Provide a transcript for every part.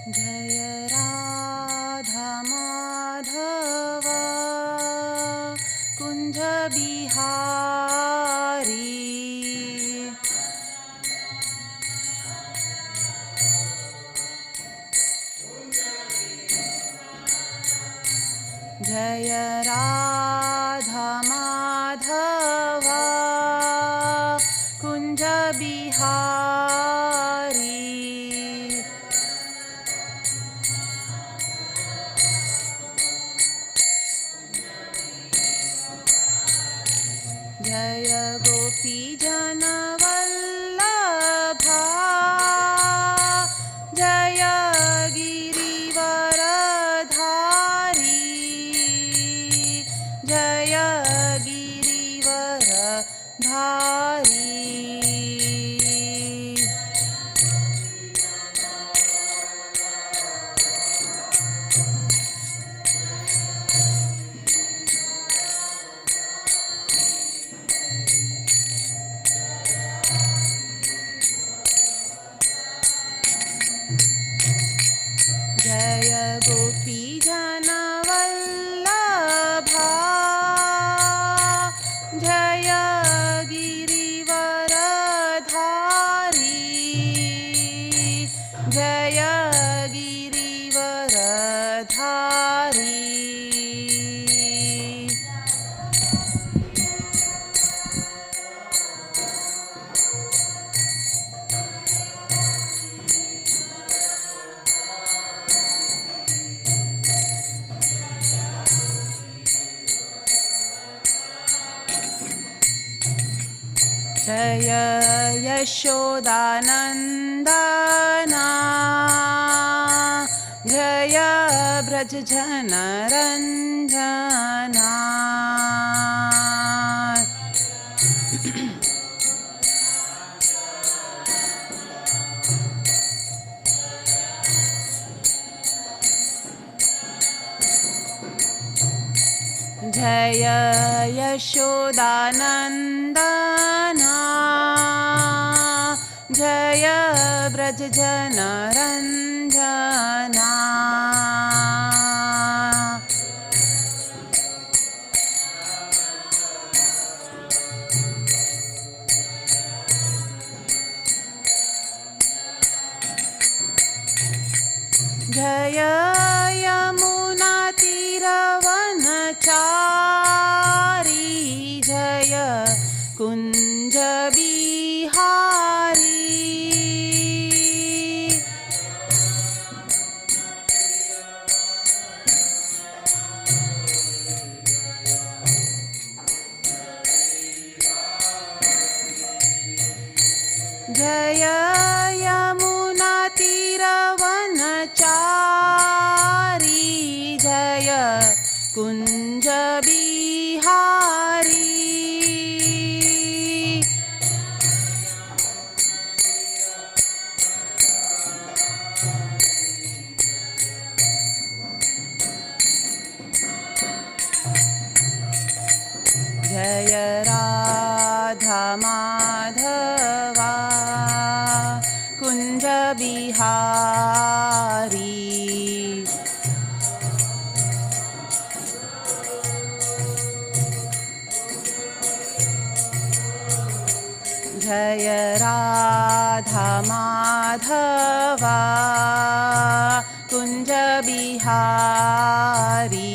जय राधा माधव कुंज बिहारी जय राधा माधव कुंज बिहारी जय गोपी जन वल्लभा जय गिरिवरधारी जय गिरिवरधारी जय गोपी जन वल्लभा जय गिरिवरधारी जय गिरिवरधारी जय यशोदानन्दना जय ब्रजजनरञ्जना जय यशोदानन्दना जय ब्रजजनरञ्जना जय यमुना तीरवनचारी जय कुंज बिहारी जय यमुना तीरवनचारी जय कुंज बिहारी जय राधा माधवा कुंज बिहारी जय राधा माधवा कुंज बिहारी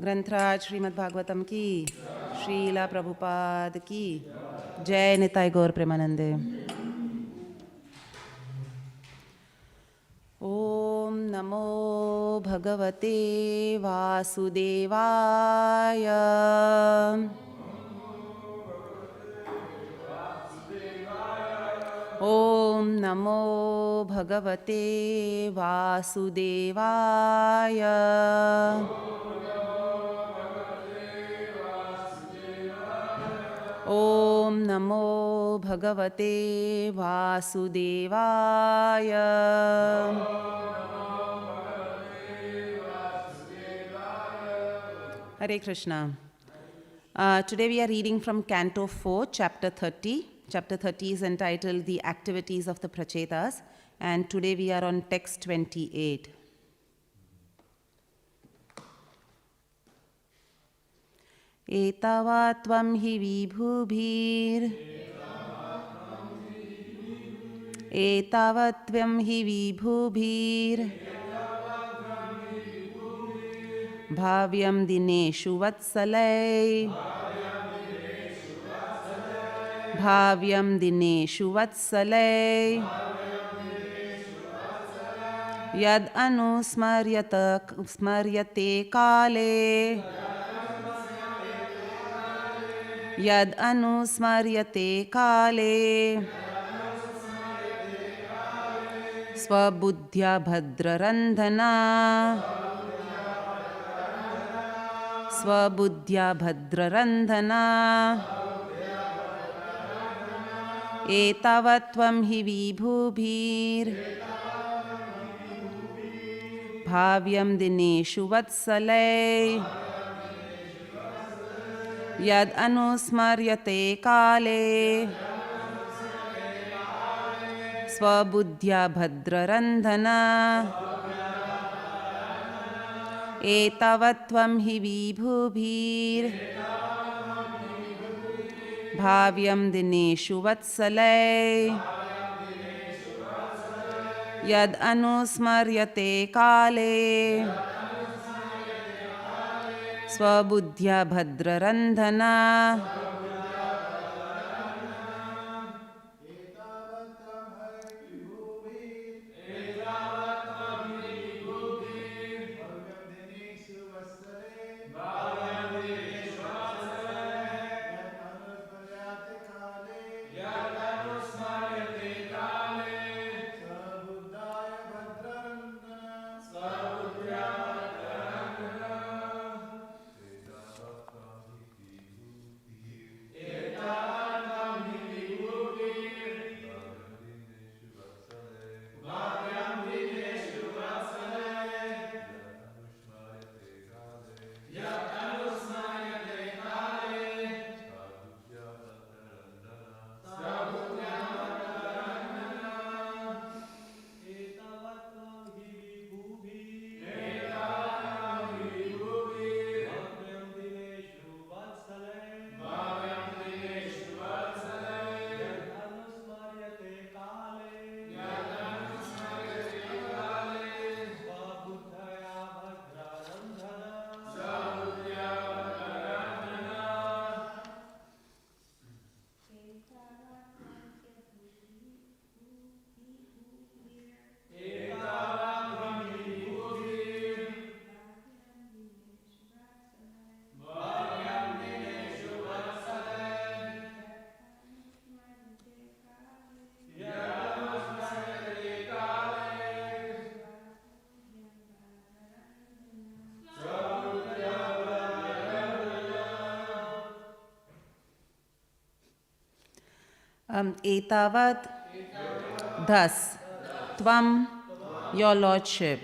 ग्रंथराज श्रीमद् भागवतम की श्रीला प्रभुपाद की जय। निताय गौर प्रेमानंदे। ओम नमो भगवते वासुदेवाय। ओम नमो भगवते वासुदेवाय। ओम नमो भगवते वासुदेवाय। Hare Krishna. Today we are reading from Canto 4, Chapter 30. Chapter 30 is entitled The Activities of the Prachetas, and today we are on text 28. Etavatvam hi vibhubhir Etavatvam hi vibhubhir Bhavyam dineshu vatsalai Bhavyam dineshu vatsalai Yad anusmaryate kale Yad anusmaryate kale Swabuddhya bhadrarandhana Swabuddhya bhadrarandhana Etavatvam hi vibhubhir Bhavyam dineshu vatsalai Yad anusmaryate kale Swabuddhya bhadrarandhana Etavatvam hi vibhubhir Bhavyam dineshu vatsalai Yad anusmaryate kale Swabuddhya bhadrarandhana Etavat, thus, Tvam, your lordship,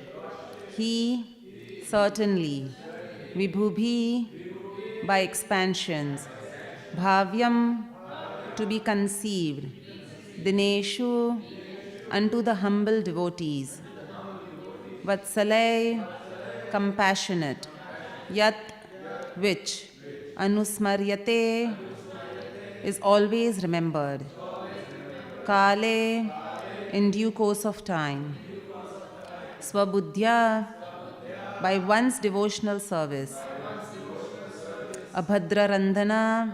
he, certainly, Vibhubhi, by expansions, Bhavyam, to be conceived, Dineshu, unto the humble devotees, Vatsalai, compassionate, Yat, which, Anusmaryate, is always remembered, Kale, in due course of time, Swabuddhya, by one's devotional service, Abhadrarandhana,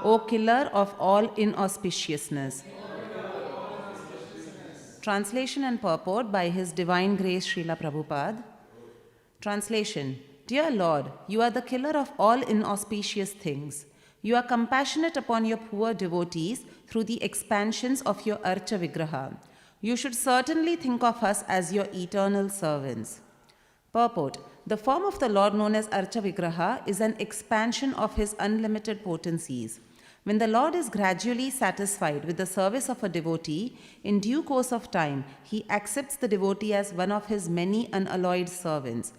O killer of all inauspiciousness. Translation and purport by His Divine Grace Srila Prabhupada. Translation. Dear Lord, you are the killer of all inauspicious things. You are compassionate upon your poor devotees through the expansions of your Archa Vigraha. You should certainly think of us as your eternal servants. Purport. The form of the Lord known as Archa Vigraha is an expansion of His unlimited potencies. When the Lord is gradually satisfied with the service of a devotee, in due course of time, He accepts the devotee as one of His many unalloyed servants.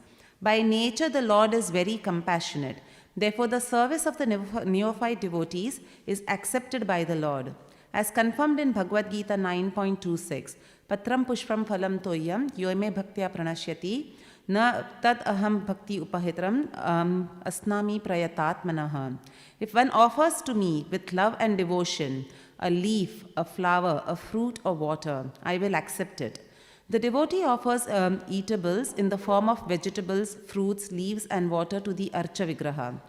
By nature, the Lord is very compassionate. Therefore, the service of the neophyte devotees is accepted by the Lord. As confirmed in Bhagavad Gita 9.26, Patram Pushpam Phalam Toyam Yoime Bhaktya Pranashyati Na Tad Aham Bhakti Upahitram Asnami Prayatatmanaha. If one offers to me with love and devotion a leaf, a flower, a fruit, or water, I will accept it. The devotee offers eatables in the form of vegetables, fruits, leaves, and water to the Archa Vigraha.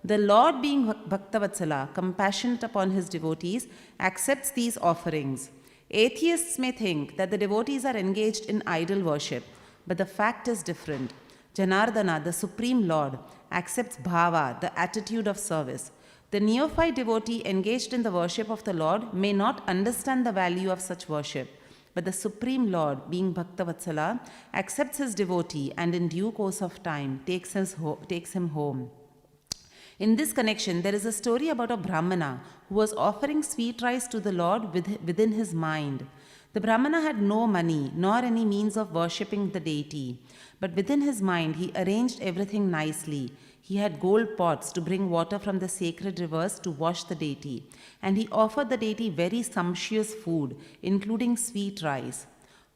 The Lord, being Bhaktavatsala, compassionate upon his devotees, accepts these offerings. Atheists may think that the devotees are engaged in idol worship, but the fact is different. Janardana, the Supreme Lord, accepts bhava, the attitude of service. The neophyte devotee engaged in the worship of the Lord may not understand the value of such worship, but the Supreme Lord, being Bhaktavatsala, accepts his devotee and in due course of time takes him home. In this connection, there is a story about a Brahmana who was offering sweet rice to the Lord within his mind. The Brahmana had no money nor any means of worshipping the deity, but within his mind he arranged everything nicely. He had gold pots to bring water from the sacred rivers to wash the deity, and he offered the deity very sumptuous food, including sweet rice.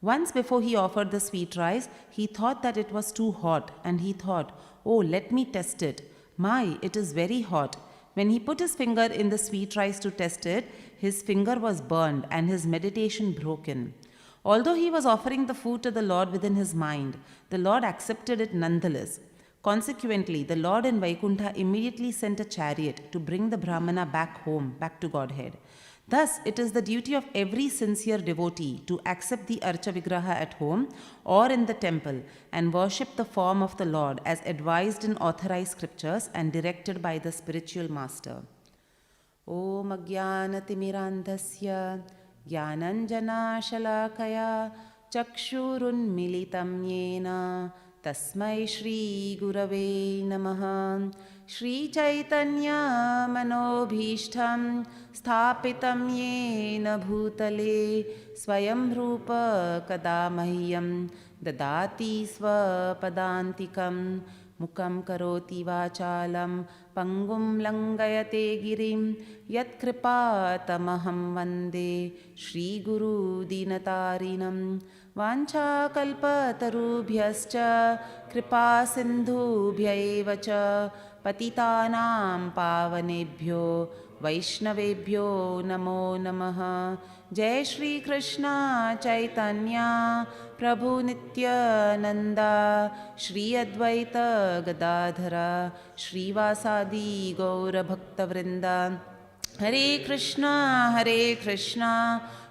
Once before he offered the sweet rice, he thought that it was too hot, and he thought, "Oh, let me test it. My, it is very hot." When he put his finger in the sweet rice to test it, his finger was burned and his meditation broken. Although he was offering the food to the Lord within his mind, the Lord accepted it nonetheless. Consequently, the Lord in Vaikuntha immediately sent a chariot to bring the Brahmana back home, back to Godhead. Thus, it is the duty of every sincere devotee to accept the Archa Vigraha at home or in the temple and worship the form of the Lord as advised in authorized scriptures and directed by the spiritual master. Om Ajnanatimirandhasya Jnananjana Shalakaya Chakshurunmilitam Yena Tasmai Shri Gurave Namaha. Shri Chaitanya Manobhishtam Sthapitam Yena Bhutale Swayam Rupa Kadamahyam Dadati Swapadantikam Mukam Karoti Vachalam Pangum Langayate Girim Yat Kripatamaham Vande Shri Guru Dinatarinam Vancha kalpatarubhyascha kripa sindhubhya cha patitanam pavanebhyo vaishnavebhyo namo namaha. Jai Shri Krishna Chaitanya Prabhu Nityananda Shri Advaita Gadadhara Shri Vasadi Gaura Bhakta Vrinda. Hare Krishna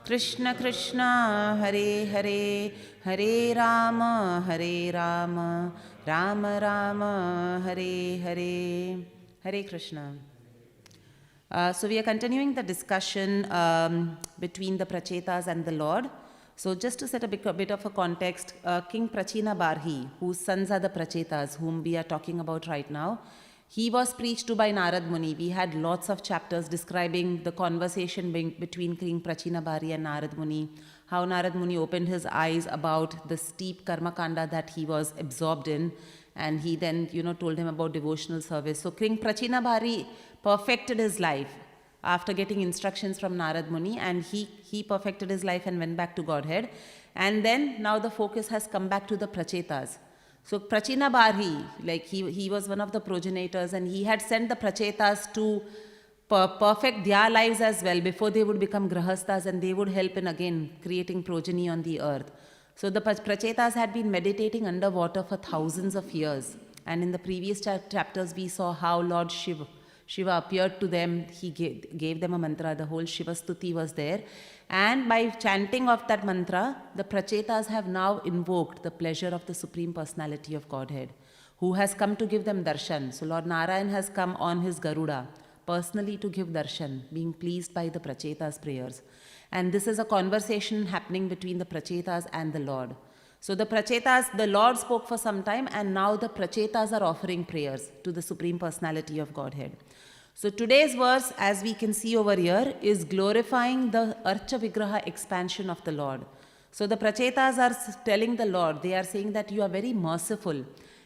Krishna Krishna Hare Hare Hare Rama Rama Rama Hare Hare. Hare Krishna. So we are continuing the discussion between the Prachetas and the Lord. So just to set a bit of a context, King Prachina Barhi, whose sons are the Prachetas, whom we are talking about right now, he was preached to by Narad Muni. We had lots of chapters describing the conversation between King Prachina Barhi and Narad Muni, how Narad Muni opened his eyes about the steep karma kanda that he was absorbed in, and he then, told him about devotional service. So King Prachina Barhi perfected his life after getting instructions from Narad Muni, and he perfected his life and went back to Godhead. And then now the focus has come back to the Prachetas. So Prachina Barhi, he was one of the progenitors, and he had sent the Prachetas to perfect their lives as well before they would become Grahasthas, and they would help in again creating progeny on the earth. So the Prachetas had been meditating underwater for thousands of years. And in the previous chapters we saw how Lord Shiva appeared to them. He gave them a mantra. The whole Shiva Stuti was there. And by chanting of that mantra, the Prachetas have now invoked the pleasure of the Supreme Personality of Godhead, who has come to give them darshan. So Lord Narayan has come on his Garuda personally to give darshan, being pleased by the Prachetas' prayers. And this is a conversation happening between the Prachetas and the Lord. So the Prachetas, the Lord spoke for some time, and now the Prachetas are offering prayers to the Supreme Personality of Godhead. So today's verse, as we can see over here, is glorifying the Archa Vigraha expansion of the Lord. So the Prachetas are telling the Lord, they are saying that you are very merciful,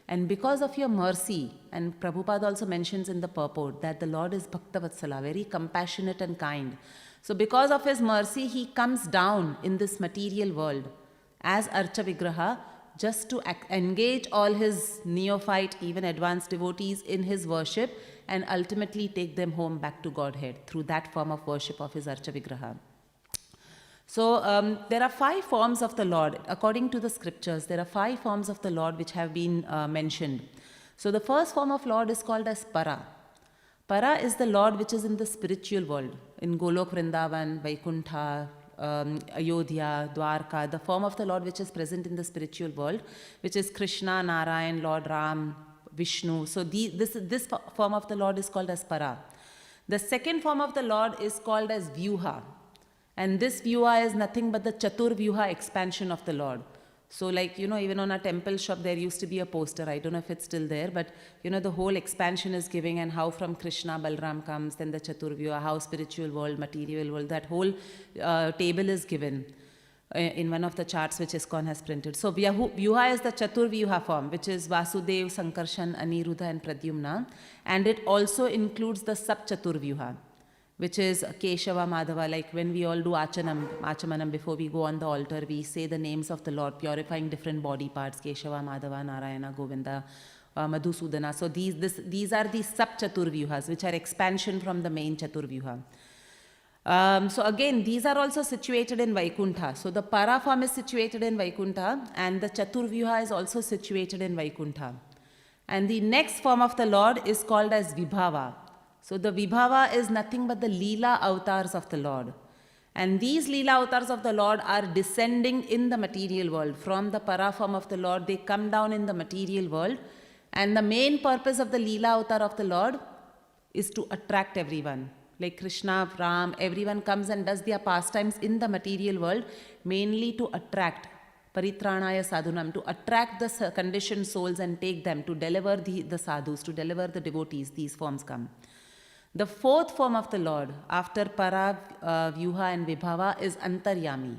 And because of your mercy, and Prabhupada also mentions in the purport that the Lord is Bhaktavatsala, very compassionate and kind. So because of his mercy, he comes down in this material world as Archa Vigraha, just to engage all his neophyte, even advanced devotees in his worship, and ultimately take them home back to Godhead through that form of worship of his Archa Vigraha. So there are 5 forms of the Lord. According to the scriptures, there are 5 forms of the Lord which have been mentioned. So the first form of Lord is called as Para. Para is the Lord which is in the spiritual world, in Golok Vrindavan, Vaikuntha, Ayodhya, Dwarka, the form of the Lord which is present in the spiritual world, which is Krishna, Narayan, Lord Ram, Vishnu. So this form of the Lord is called as Para. The second form of the Lord is called as Vyuha. And this Vyuha is nothing but the Chatur Vyuha expansion of the Lord. So like, even on a temple shop, there used to be a poster. I don't know if it's still there, but the whole expansion is giving, and how from Krishna, Balram comes, then the Chatur Vyuha, how spiritual world, material world, that whole table is given in one of the charts which ISKCON has printed. So Vyuha is the Chatur Vyuha form, which is Vasudev, Sankarshan, Aniruddha and Pradyumna. And it also includes the Sab Chatur Vyuha, which is Keshava, Madhava. Like when we all do Achamanam, before we go on the altar, we say the names of the Lord, purifying different body parts, Keshava, Madhava, Narayana, Govinda, Madhusudana. So these are the sub-Chatur Vyuhas, which are expansion from the main Chatur Vyuha. So again, these are also situated in Vaikuntha. So the Para form is situated in Vaikuntha, and the Chatur Vyuha is also situated in Vaikuntha. And the next form of the Lord is called as Vibhava. So the Vibhava is nothing but the Lila avatars of the Lord. And these Lila avatars of the Lord are descending in the material world. From the Para form of the Lord, they come down in the material world. And the main purpose of the Lila avatar of the Lord is to attract everyone. Like Krishna, Ram, everyone comes and does their pastimes in the material world, mainly to attract Paritranaya Sadhunam, to attract the conditioned souls and take them, to deliver the sadhus, to deliver the devotees. These forms come. The fourth form of the Lord, after Para, Vyuha and Vibhava, is Antaryami.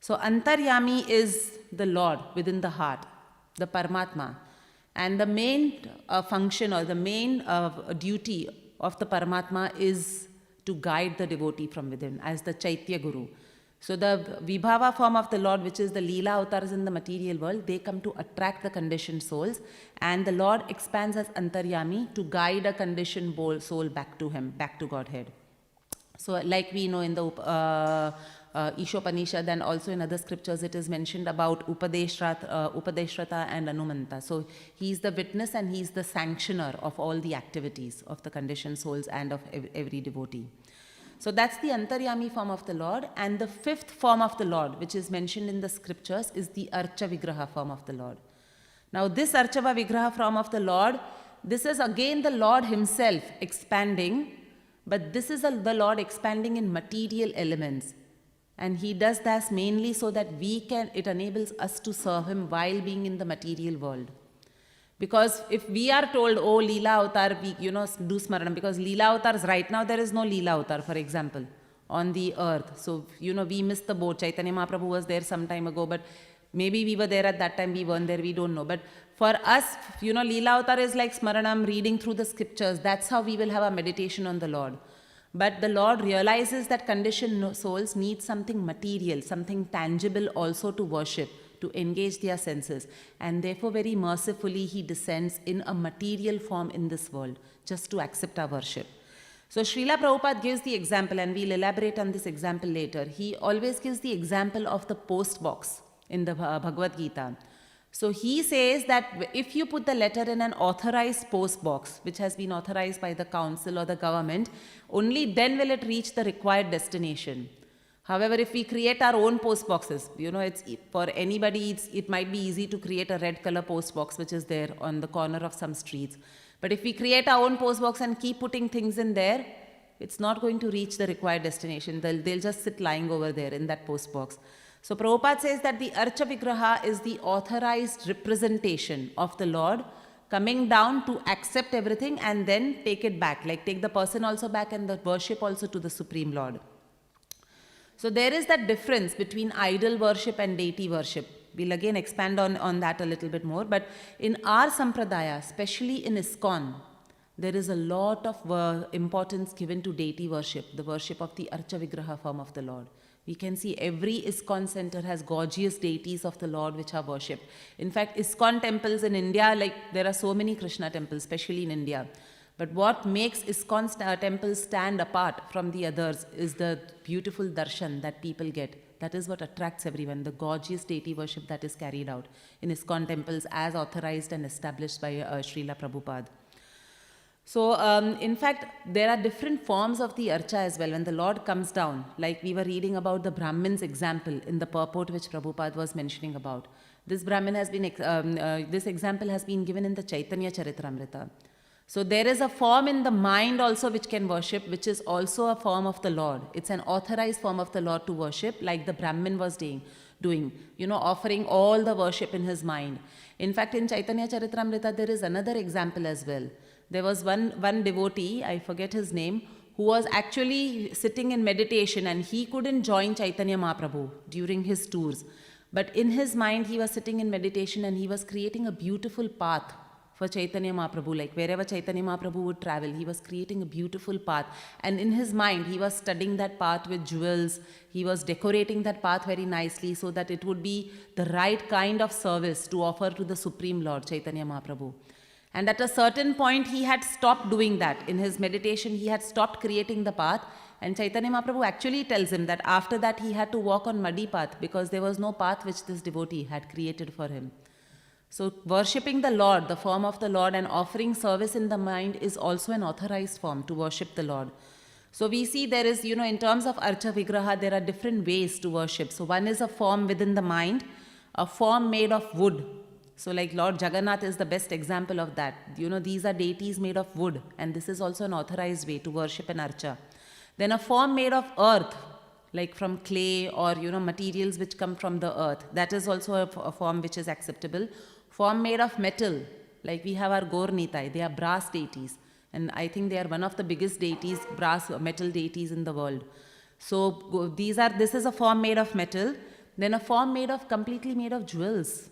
So Antaryami is the Lord within the heart, the Paramatma. And the main function or the main duty of the Paramatma is to guide the devotee from within as the Chaitya Guru. So the Vibhava form of the Lord, which is the Lila avatars in the material world, they come to attract the conditioned souls, and the Lord expands as Antaryami to guide a conditioned soul back to him, back to Godhead. So like we know in the Ishopanishad and also in other scriptures, it is mentioned about Upadeshrata and Anumanta. So he is the witness and he is the sanctioner of all the activities of the conditioned souls and of every devotee. So that's the Antaryami form of the Lord. And the fifth form of the Lord, which is mentioned in the scriptures, is the Archa Vigraha form of the Lord. Now this Archa Vigraha form of the Lord, this is again the Lord himself expanding, but this is the Lord expanding in material elements. And he does that mainly so that it enables us to serve him while being in the material world. Because if we are told, oh, Lila avatar, we, do smaranam, because Lila avatars, right now there is no Lila avatar, for example, on the earth. So, we missed the boat. Chaitanya Mahaprabhu was there some time ago, but maybe we were there at that time, we weren't there, we don't know. But for us, Lila avatar is like smaranam, reading through the scriptures. That's how we will have a meditation on the Lord. But the Lord realizes that conditioned souls need something material, something tangible also to worship, to engage their senses, and therefore very mercifully he descends in a material form in this world just to accept our worship. So Srila Prabhupada gives the example, and we'll elaborate on this example later. He always gives the example of the post box in the Bhagavad Gita. So he says that if you put the letter in an authorized post box, which has been authorized by the council or the government, only then will it reach the required destination. However, if we create our own post boxes, it's for anybody, it might be easy to create a red color post box which is there on the corner of some streets. But if we create our own post box and keep putting things in there, it's not going to reach the required destination. They'll just sit lying over there in that post box. So Prabhupada says that the Archa Vigraha is the authorized representation of the Lord coming down to accept everything and then take it back, like take the person also back and the worship also to the Supreme Lord. So there is that difference between idol worship and deity worship. we'll again expand on that a little bit more. But in our sampradaya, especially in ISKCON, there is a lot of importance given to deity worship, the worship of the Archa Vigraha form of the Lord. We can see every ISKCON center has gorgeous deities of the Lord which are worshipped. In fact, ISKCON temples in India, like there are so many Krishna temples, especially in India. But what makes ISKCON temples stand apart from the others is the beautiful darshan that people get. That is what attracts everyone, the gorgeous deity worship that is carried out in ISKCON temples as authorized and established by Srila Prabhupada. So, in fact, there are different forms of the Archa as well. When the Lord comes down, like we were reading about the Brahmin's example in the purport which Prabhupada was mentioning about. This Brahmin has been, this example has been given in the Chaitanya Charitamrita. So, there is a form in the mind also which can worship, which is also a form of the Lord. It's an authorized form of the Lord to worship, like the Brahmin was doing, offering all the worship in his mind. In fact, in Chaitanya Charitamrita, there is another example as well. There was one devotee, I forget his name, who was actually sitting in meditation and he couldn't join Chaitanya Mahaprabhu during his tours. But in his mind, he was sitting in meditation and he was creating a beautiful path for Chaitanya Mahaprabhu. Like wherever Chaitanya Mahaprabhu would travel, he was creating a beautiful path. And in his mind, he was studying that path with jewels. He was decorating that path very nicely so that it would be the right kind of service to offer to the Supreme Lord, Chaitanya Mahaprabhu. And at a certain point, he had stopped doing that. In his meditation, he had stopped creating the path. And Chaitanya Mahaprabhu actually tells him that after that, he had to walk on muddy path because there was no path which this devotee had created for him. So, worshipping the Lord, the form of the Lord, and offering service in the mind is also an authorized form to worship the Lord. So, we see there is, in terms of Archa Vigraha, there are different ways to worship. So, one is a form within the mind, a form made of wood. So like Lord Jagannath is the best example of that. These are deities made of wood, and this is also an authorized way to worship an archa. Then a form made of earth, like from clay or, materials which come from the earth. That is also a form which is acceptable. Form made of metal, like we have our Gaur Nitai, they are brass deities. And I think they are one of the biggest deities, brass metal deities in the world. So this is a form made of metal. Then a form completely made of jewels.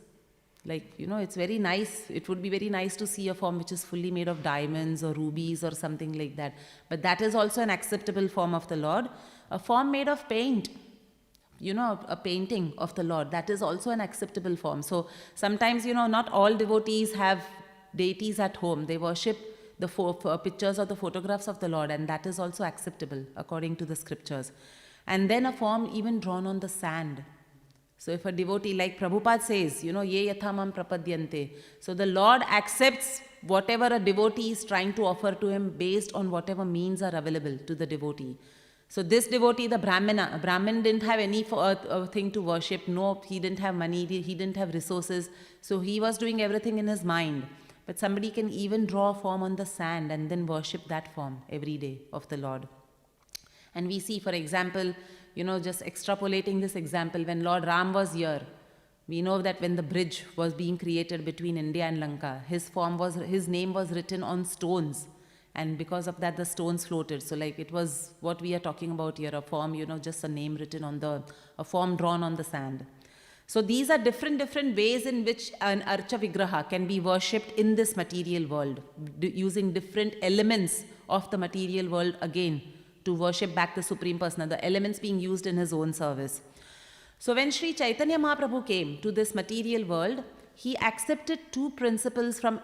Like, it's very nice. It would be very nice to see a form which is fully made of diamonds or rubies or something like that. But that is also an acceptable form of the Lord. A form made of paint, a painting of the Lord, that is also an acceptable form. So sometimes, not all devotees have deities at home. They worship the pictures or the photographs of the Lord, and that is also acceptable according to the scriptures. And then a form even drawn on the sand. So if a devotee, like Prabhupada says, ye yathamam prapadyante. So the Lord accepts whatever a devotee is trying to offer to him based on whatever means are available to the devotee. So this devotee, the Brahmin didn't have any thing to worship. No, he didn't have money, he didn't have resources. So he was doing everything in his mind. But somebody can even draw a form on the sand and then worship that form every day of the Lord. And we see, for example, just extrapolating this example, when Lord Ram was here, we know that when the bridge was being created between India and Lanka, his name was written on stones. And because of that, the stones floated. So like it was what we are talking about here, a form, just a name written on a form drawn on the sand. So these are different ways in which an Archa Vigraha can be worshipped in this material world, using different elements of the material world again, to worship back the Supreme Personal, the elements being used in his own service. So when Sri Chaitanya Mahaprabhu came to this material world, he accepted two principles from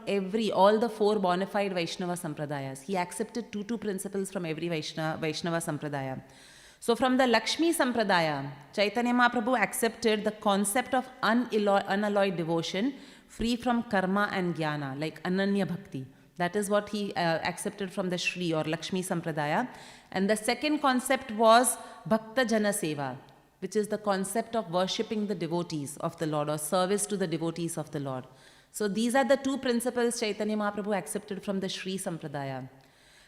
all the four bona fide Vaishnava Sampradayas. He accepted two principles from every Vaishnava Sampradaya. So from the Lakshmi Sampradaya, Chaitanya Mahaprabhu accepted the concept of unalloyed devotion, free from karma and jnana, like Ananya Bhakti. That is what he accepted from the Shri or Lakshmi Sampradaya. And the second concept was Bhakta Jana Seva, which is the concept of worshipping the devotees of the Lord or service to the devotees of the Lord. So these are the two principles Chaitanya Mahaprabhu accepted from the Shri Sampradaya.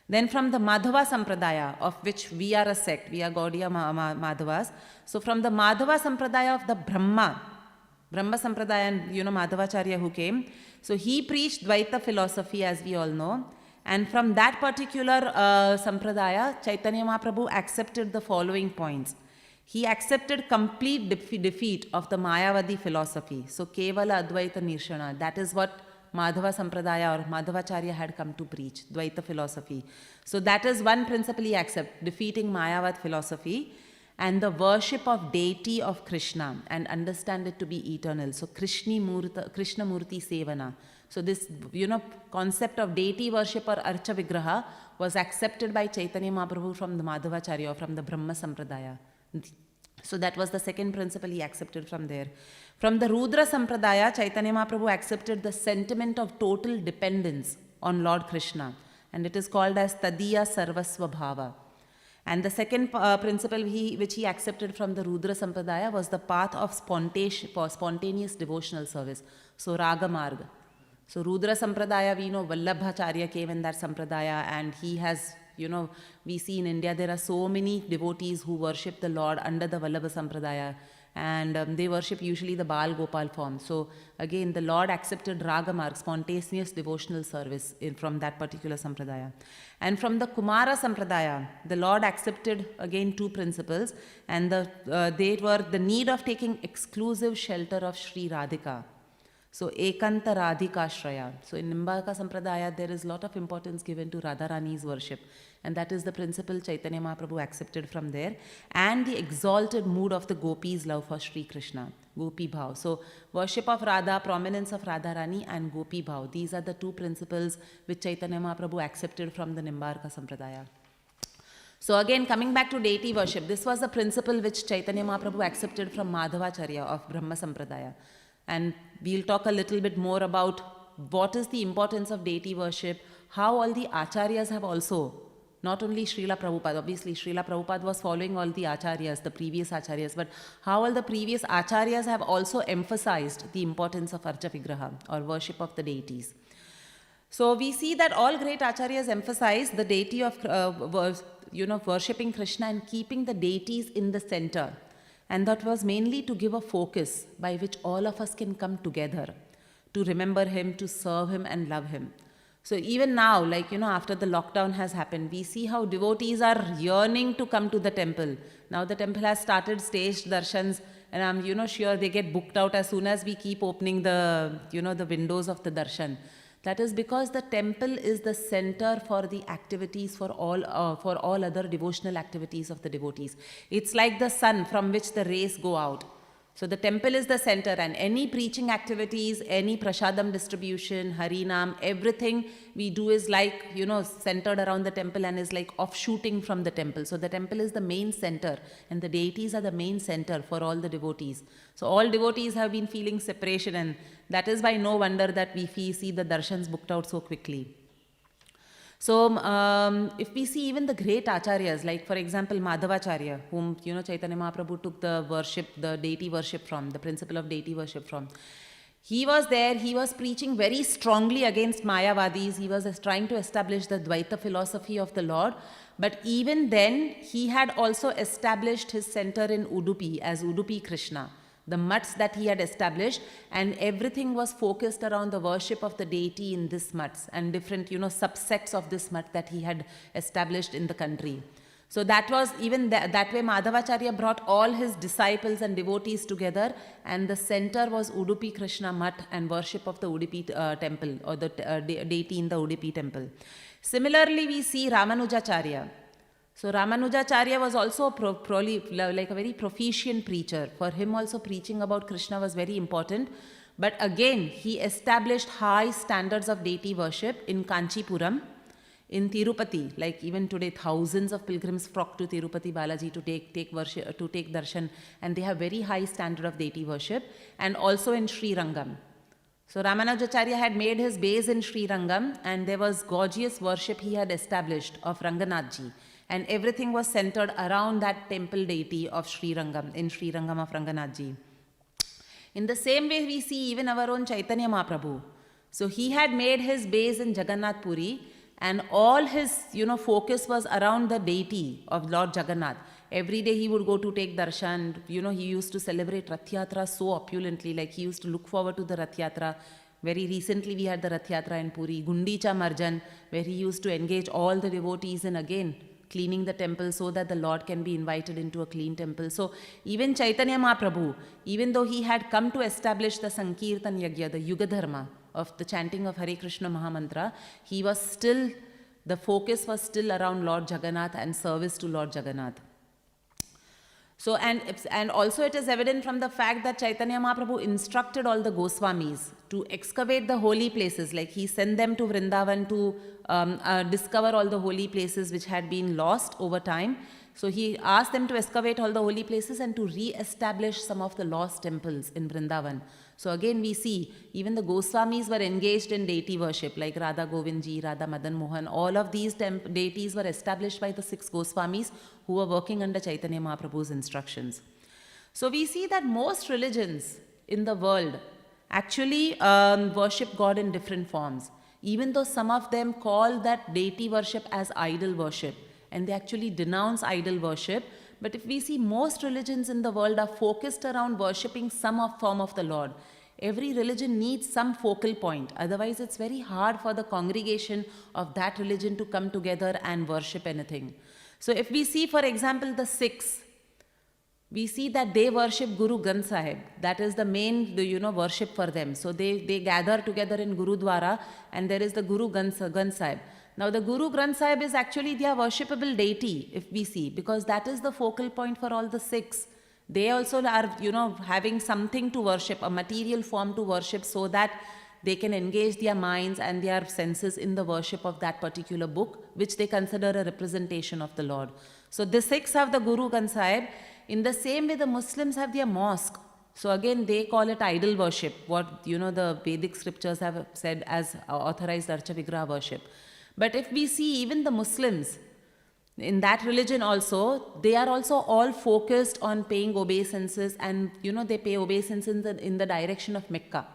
Then from the Madhava Sampradaya, of which we are a sect, we are Gaudiya Madhavas. So from the Madhava Sampradaya of the Brahma Sampradaya and Madhavacharya who came, so he preached Dvaita philosophy, as we all know. And from that particular Sampradaya, Chaitanya Mahaprabhu accepted the following points. He accepted complete defeat of the Mayavadi philosophy. So, Kevala Advaita Nirshana, that is what Madhava Sampradaya or Madhavacharya had come to preach, Dvaita philosophy. So, that is one principle he accepted, defeating Mayavad philosophy and the worship of deity of Krishna and understand it to be eternal. So, Krishna Murti Sevana. So, this, concept of deity worship or Archa Vigraha was accepted by Chaitanya Mahaprabhu from the Madhavacharya or from the Brahma Sampradaya. So that was the second principle he accepted from there. From the Rudra Sampradaya, Chaitanya Mahaprabhu accepted the sentiment of total dependence on Lord Krishna, and it is called as Tadiya Sarvasva Bhava. And the second principle which he accepted from the Rudra Sampradaya was the path of spontaneous devotional service. So Raga Marga. So Rudra Sampradaya, we know Vallabhacharya came in that Sampradaya, and he has, we see in India there are so many devotees who worship the Lord under the Vallabha Sampradaya, and they worship usually the Bal Gopal form. So again, the Lord accepted Raga Marg, spontaneous devotional service from that particular Sampradaya. And from the Kumara Sampradaya, the Lord accepted again two principles, and they were the need of taking exclusive shelter of Sri Radhika. So, Ekanta Radhika Shraya. So, in Nimbaka Sampradaya, there is a lot of importance given to Radharani's worship. And that is the principle Chaitanya Mahaprabhu accepted from there. And the exalted mood of the gopis' love for Sri Krishna, Gopi Bhav. So, worship of Radha, prominence of Radharani, and Gopi Bhav. These are the two principles which Chaitanya Mahaprabhu accepted from the Nimbarka Sampradaya. So, again, coming back to deity worship, this was the principle which Chaitanya Mahaprabhu accepted from Madhavacharya of Brahma Sampradaya. And we'll talk a little bit more about what is the importance of deity worship, how all the acharyas have also, not only Srila Prabhupada, obviously Srila Prabhupada was following all the acharyas, the previous acharyas, but how all the previous acharyas have also emphasized the importance of Archa Vigraha or worship of the deities. So we see that all great acharyas emphasize the deity of, worshipping Krishna and keeping the deities in the center. And that was mainly to give a focus by which all of us can come together to remember him, to serve him and love him. So even now, after the lockdown has happened, we see how devotees are yearning to come to the temple. Now the temple has started staged darshans, and I'm, sure they get booked out as soon as we keep opening the, the windows of the darshan. That is because the temple is the center for the activities for all other devotional activities of the devotees. It's like the sun from which the rays go out. So the temple is the center, and any preaching activities, any prasadam distribution, harinam, everything we do is centered around the temple and is like offshooting from the temple. So the temple is the main center, and the deities are the main center for all the devotees. So all devotees have been feeling separation, and that is why no wonder that we see the darshans booked out so quickly. So, if we see even the great acharyas, like for example Madhavacharya, whom Chaitanya Mahaprabhu took the deity worship from, the principle of deity worship from, he was there, he was preaching very strongly against Mayavadis, he was trying to establish the Dvaita philosophy of the Lord, but even then he had also established his center in Udupi as Udupi Krishna. The mutts that he had established, and everything was focused around the worship of the deity in this mutts and different, subsects of this mutt that he had established in the country. So that was even that way Madhavacharya brought all his disciples and devotees together, and the center was Udupi Krishna mutt and worship of the Udupi temple or the deity in the Udupi temple. Similarly, we see Ramanujacharya. So Ramanujacharya was also a very proficient preacher. For him also preaching about Krishna was very important. But again, he established high standards of deity worship in Kanchipuram, in Tirupati. Like even today, thousands of pilgrims flock to Tirupati Balaji to take darshan, and they have very high standard of deity worship. And also in Srirangam. So Ramanujacharya had made his base in Srirangam, and there was gorgeous worship he had established of Ranganathji. And everything was centered around that temple deity of Srirangam, in Srirangam of Ranganathji. In the same way, we see even our own Chaitanya Mahaprabhu. So he had made his base in Jagannath Puri, and all his focus was around the deity of Lord Jagannath. Every day he would go to take darshan. He used to celebrate Rath Yatra so opulently, like he used to look forward to the Rath Yatra. Very recently we had the Rath Yatra in Puri, Gundicha Marjan, where he used to engage all the devotees in again cleaning the temple so that the Lord can be invited into a clean temple. So even Chaitanya Mahaprabhu, even though he had come to establish the Sankirtan Yagya, the Yuga Dharma of the chanting of Hare Krishna Mahamantra, he was still, the focus was still around Lord Jagannath and service to Lord Jagannath. So, and also it is evident from the fact that Chaitanya Mahaprabhu instructed all the Goswamis to excavate the holy places, like he sent them to Vrindavan to discover all the holy places which had been lost over time. So he asked them to excavate all the holy places and to re-establish some of the lost temples in Vrindavan. So again we see, even the Goswamis were engaged in deity worship, like Radha Govindji, Radha Madan Mohan. All of these deities were established by the 6 Goswamis who were working under Chaitanya Mahaprabhu's instructions. So we see that most religions in the world actually worship God in different forms, even though some of them call that deity worship as idol worship, and they actually denounce idol worship. But if we see, most religions in the world are focused around worshipping some form of the Lord. Every religion needs some focal point. Otherwise, it's very hard for the congregation of that religion to come together and worship anything. So if we see, for example, the Sikhs, we see that they worship Guru Granth Sahib. That is the main, worship for them. So they gather together in Gurudwara, and there is the Guru Granth Sahib. Now the Guru Granth Sahib is actually their worshipable deity, if we see, because that is the focal point for all the Sikhs. They also are, having something to worship, a material form to worship, so that they can engage their minds and their senses in the worship of that particular book, which they consider a representation of the Lord. So the Sikhs have the Guru Granth Sahib. In the same way, the Muslims have their mosque. So again, they call it idol worship, what, the Vedic scriptures have said as authorized Archa Vigraha worship. But if we see even the Muslims, in that religion also, they are also all focused on paying obeisances, and they pay obeisances in the direction of Mecca.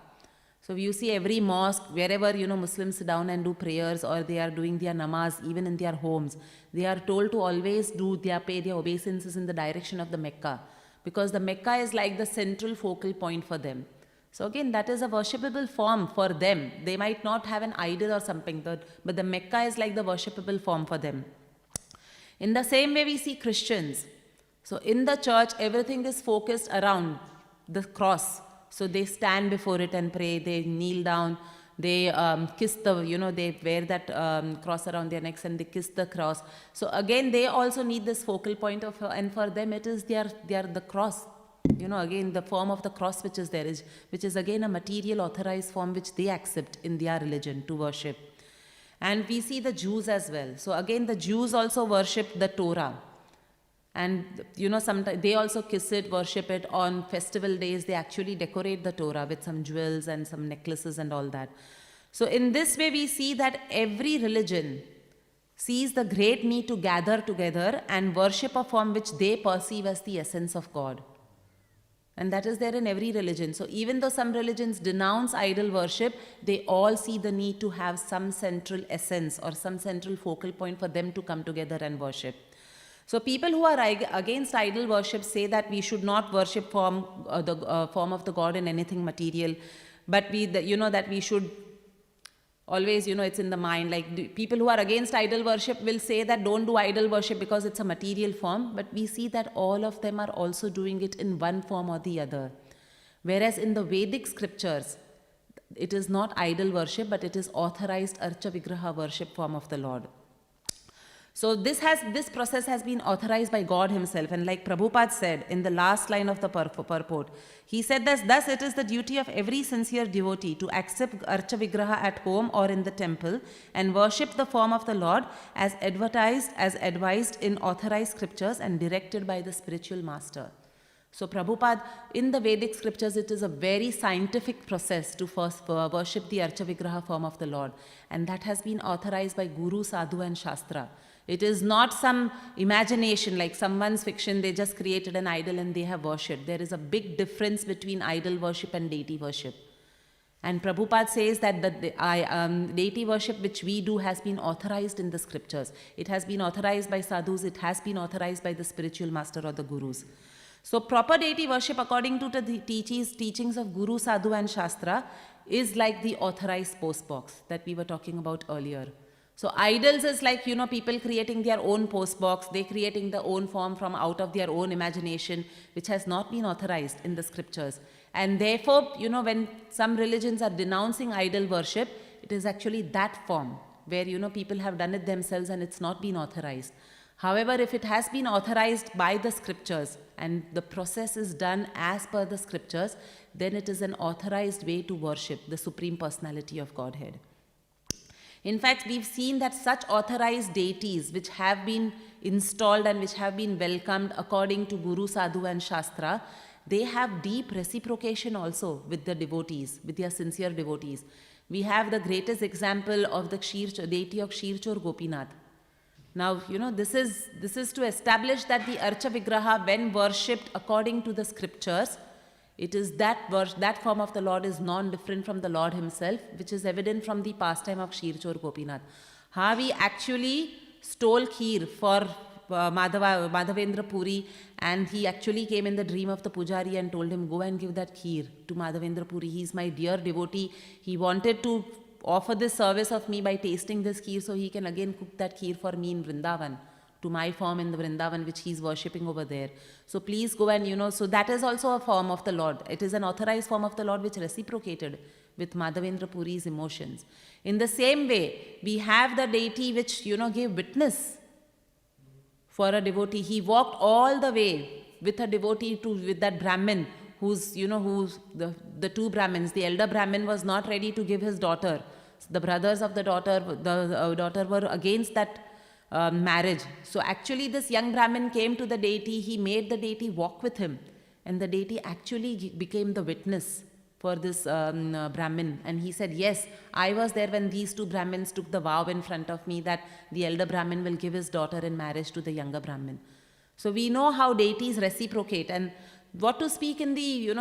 So you see every mosque, wherever Muslims sit down and do prayers, or they are doing their namaz, even in their homes, they are told to always pay their obeisances in the direction of the Mecca, because the Mecca is like the central focal point for them. So again, that is a worshipable form for them. They might not have an idol or something, but the Mecca is like the worshipable form for them. In the same way, we see Christians. So in the church, everything is focused around the cross. So they stand before it and pray, they kneel down, they kiss they wear that cross around their necks and they kiss the cross. So again, they also need this focal point and for them it is the cross. Again, the form of the cross which is there, which is again a material authorized form which they accept in their religion to worship. And we see the Jews as well. So again, the Jews also worship the Torah. And sometimes they also kiss it, worship it. On festival days, they actually decorate the Torah with some jewels and some necklaces and all that. So in this way, we see that every religion sees the great need to gather together and worship a form which they perceive as the essence of God. And that is there in every religion. So even though some religions denounce idol worship, they all see the need to have some central essence or some central focal point for them to come together and worship. So people who are against idol worship say that we should not worship form of the God in anything material, but that we should always, it's in the mind. Like people who are against idol worship will say that don't do idol worship because it's a material form, but we see that all of them are also doing it in one form or the other. Whereas in the Vedic scriptures, it is not idol worship, but it is authorized Archa Vigraha worship form of the Lord. So this process has been authorized by God himself. And like Prabhupada said in the last line of the purport, he said that thus it is the duty of every sincere devotee to accept Archa Vigraha at home or in the temple and worship the form of the Lord as advised in authorized scriptures and directed by the spiritual master. So Prabhupada, in the Vedic scriptures, it is a very scientific process to first worship the Archa Vigraha form of the Lord. And that has been authorized by Guru, Sadhu and Shastra. It is not some imagination like someone's fiction, they just created an idol and they have worshipped. There is a big difference between idol worship and deity worship. And Prabhupada says that the deity worship which we do has been authorized in the scriptures. It has been authorized by sadhus, it has been authorized by the spiritual master or the gurus. So proper deity worship according to the teachings of Guru, Sadhu and Shastra is like the authorized postbox that we were talking about earlier. So idols is like, people creating their own post box, they creating their own form from out of their own imagination, which has not been authorized in the scriptures. And therefore, when some religions are denouncing idol worship, it is actually that form where, people have done it themselves and it's not been authorized. However, if it has been authorized by the scriptures and the process is done as per the scriptures, then it is an authorized way to worship the Supreme Personality of Godhead. In fact, we've seen that such authorized deities which have been installed and which have been welcomed according to Guru, Sadhu and Shastra, they have deep reciprocation also with the devotees, with their sincere devotees. We have the greatest example of the deity of Kshirchor Gopinath. Now, this is to establish that the Archa Vigraha, when worshipped according to the scriptures, it is that form of the Lord is non-different from the Lord himself, which is evident from the pastime of Kshirchor Gopinath. How he actually stole kheer for Madhavendra Puri, and he actually came in the dream of the pujari and told him, go and give that kheer to Madhavendra Puri. He is my dear devotee. He wanted to offer this service of me by tasting this kheer so he can again cook that kheer for me in Vrindavan, to my form in the Vrindavan which he is worshipping over there. So please go and, so that is also a form of the Lord. It is an authorized form of the Lord which reciprocated with Madhavendra Puri's emotions. In the same way, we have the deity which, gave witness for a devotee. He walked all the way with a devotee with that Brahmin who's the two Brahmins. The elder Brahmin was not ready to give his daughter. The brothers of the daughter were against that marriage. So actually this young Brahmin came to the deity, he made the deity walk with him, and the deity actually became the witness for this Brahmin, and he said, yes, I was there when these two Brahmins took the vow in front of me that the elder Brahmin will give his daughter in marriage to the younger Brahmin. So we know how deities reciprocate, and what to speak in the,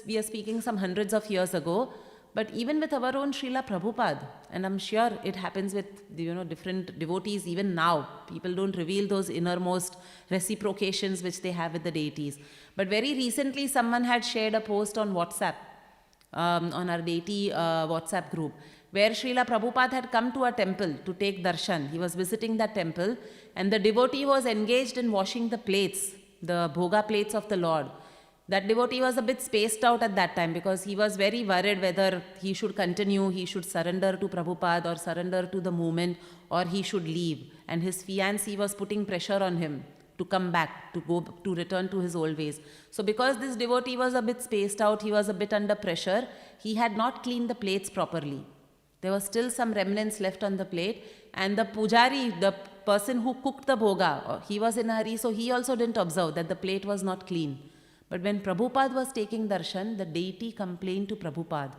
we are speaking some hundreds of years ago, but even with our own Srila Prabhupada, and I'm sure it happens with, different devotees even now. People don't reveal those innermost reciprocations which they have with the deities. But very recently, someone had shared a post on WhatsApp, on our deity WhatsApp group, where Srila Prabhupada had come to a temple to take darshan. He was visiting that temple, and the devotee was engaged in washing the plates, the bhoga plates of the Lord. That devotee was a bit spaced out at that time because he was very worried whether he should continue, he should surrender to Prabhupada or surrender to the movement, or he should leave. And his fiancée was putting pressure on him to come back, to return to his old ways. So because this devotee was a bit spaced out, he was a bit under pressure, he had not cleaned the plates properly. There was still some remnants left on the plate, and the pujari, the person who cooked the bhoga, he was in a hurry, so he also didn't observe that the plate was not clean. But when Prabhupada was taking darshan, the deity complained to Prabhupada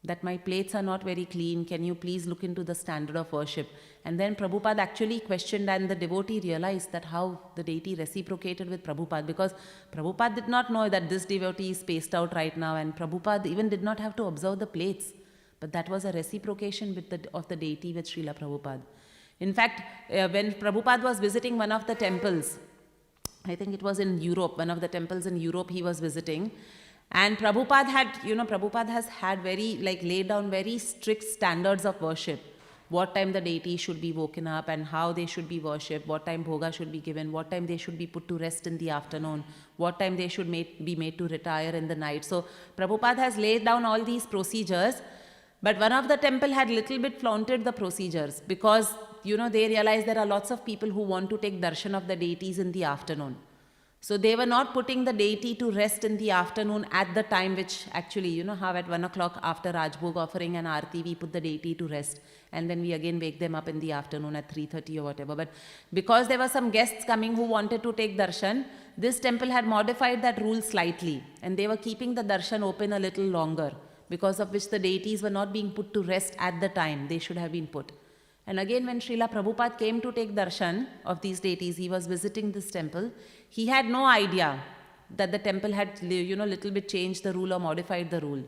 that my plates are not very clean, can you please look into the standard of worship? And then Prabhupada actually questioned, and the devotee realized that how the deity reciprocated with Prabhupada, because Prabhupada did not know that this devotee is spaced out right now, and Prabhupada even did not have to observe the plates. But that was a reciprocation of the deity with Srila Prabhupada. In fact, when Prabhupada was visiting one of the temples, I think it was in Europe, one of the temples in Europe he was visiting, and Prabhupada has had laid down very strict standards of worship. What time the deity should be woken up and how they should be worshipped, what time bhoga should be given, what time they should be put to rest in the afternoon, what time they should be made to retire in the night. So Prabhupada has laid down all these procedures, but one of the temple had little bit flaunted the procedures because they realized there are lots of people who want to take darshan of the deities in the afternoon. So they were not putting the deity to rest in the afternoon at the time which actually, how at 1 o'clock after Rajbhog offering and Aarti, we put the deity to rest. And then we again wake them up in the afternoon at 3:30 or whatever. But because there were some guests coming who wanted to take darshan, this temple had modified that rule slightly. And they were keeping the darshan open a little longer, because of which the deities were not being put to rest at the time they should have been put. And again, when Srila Prabhupada came to take darshan of these deities, he was visiting this temple. He had no idea that the temple had, little bit changed the rule or modified the rule.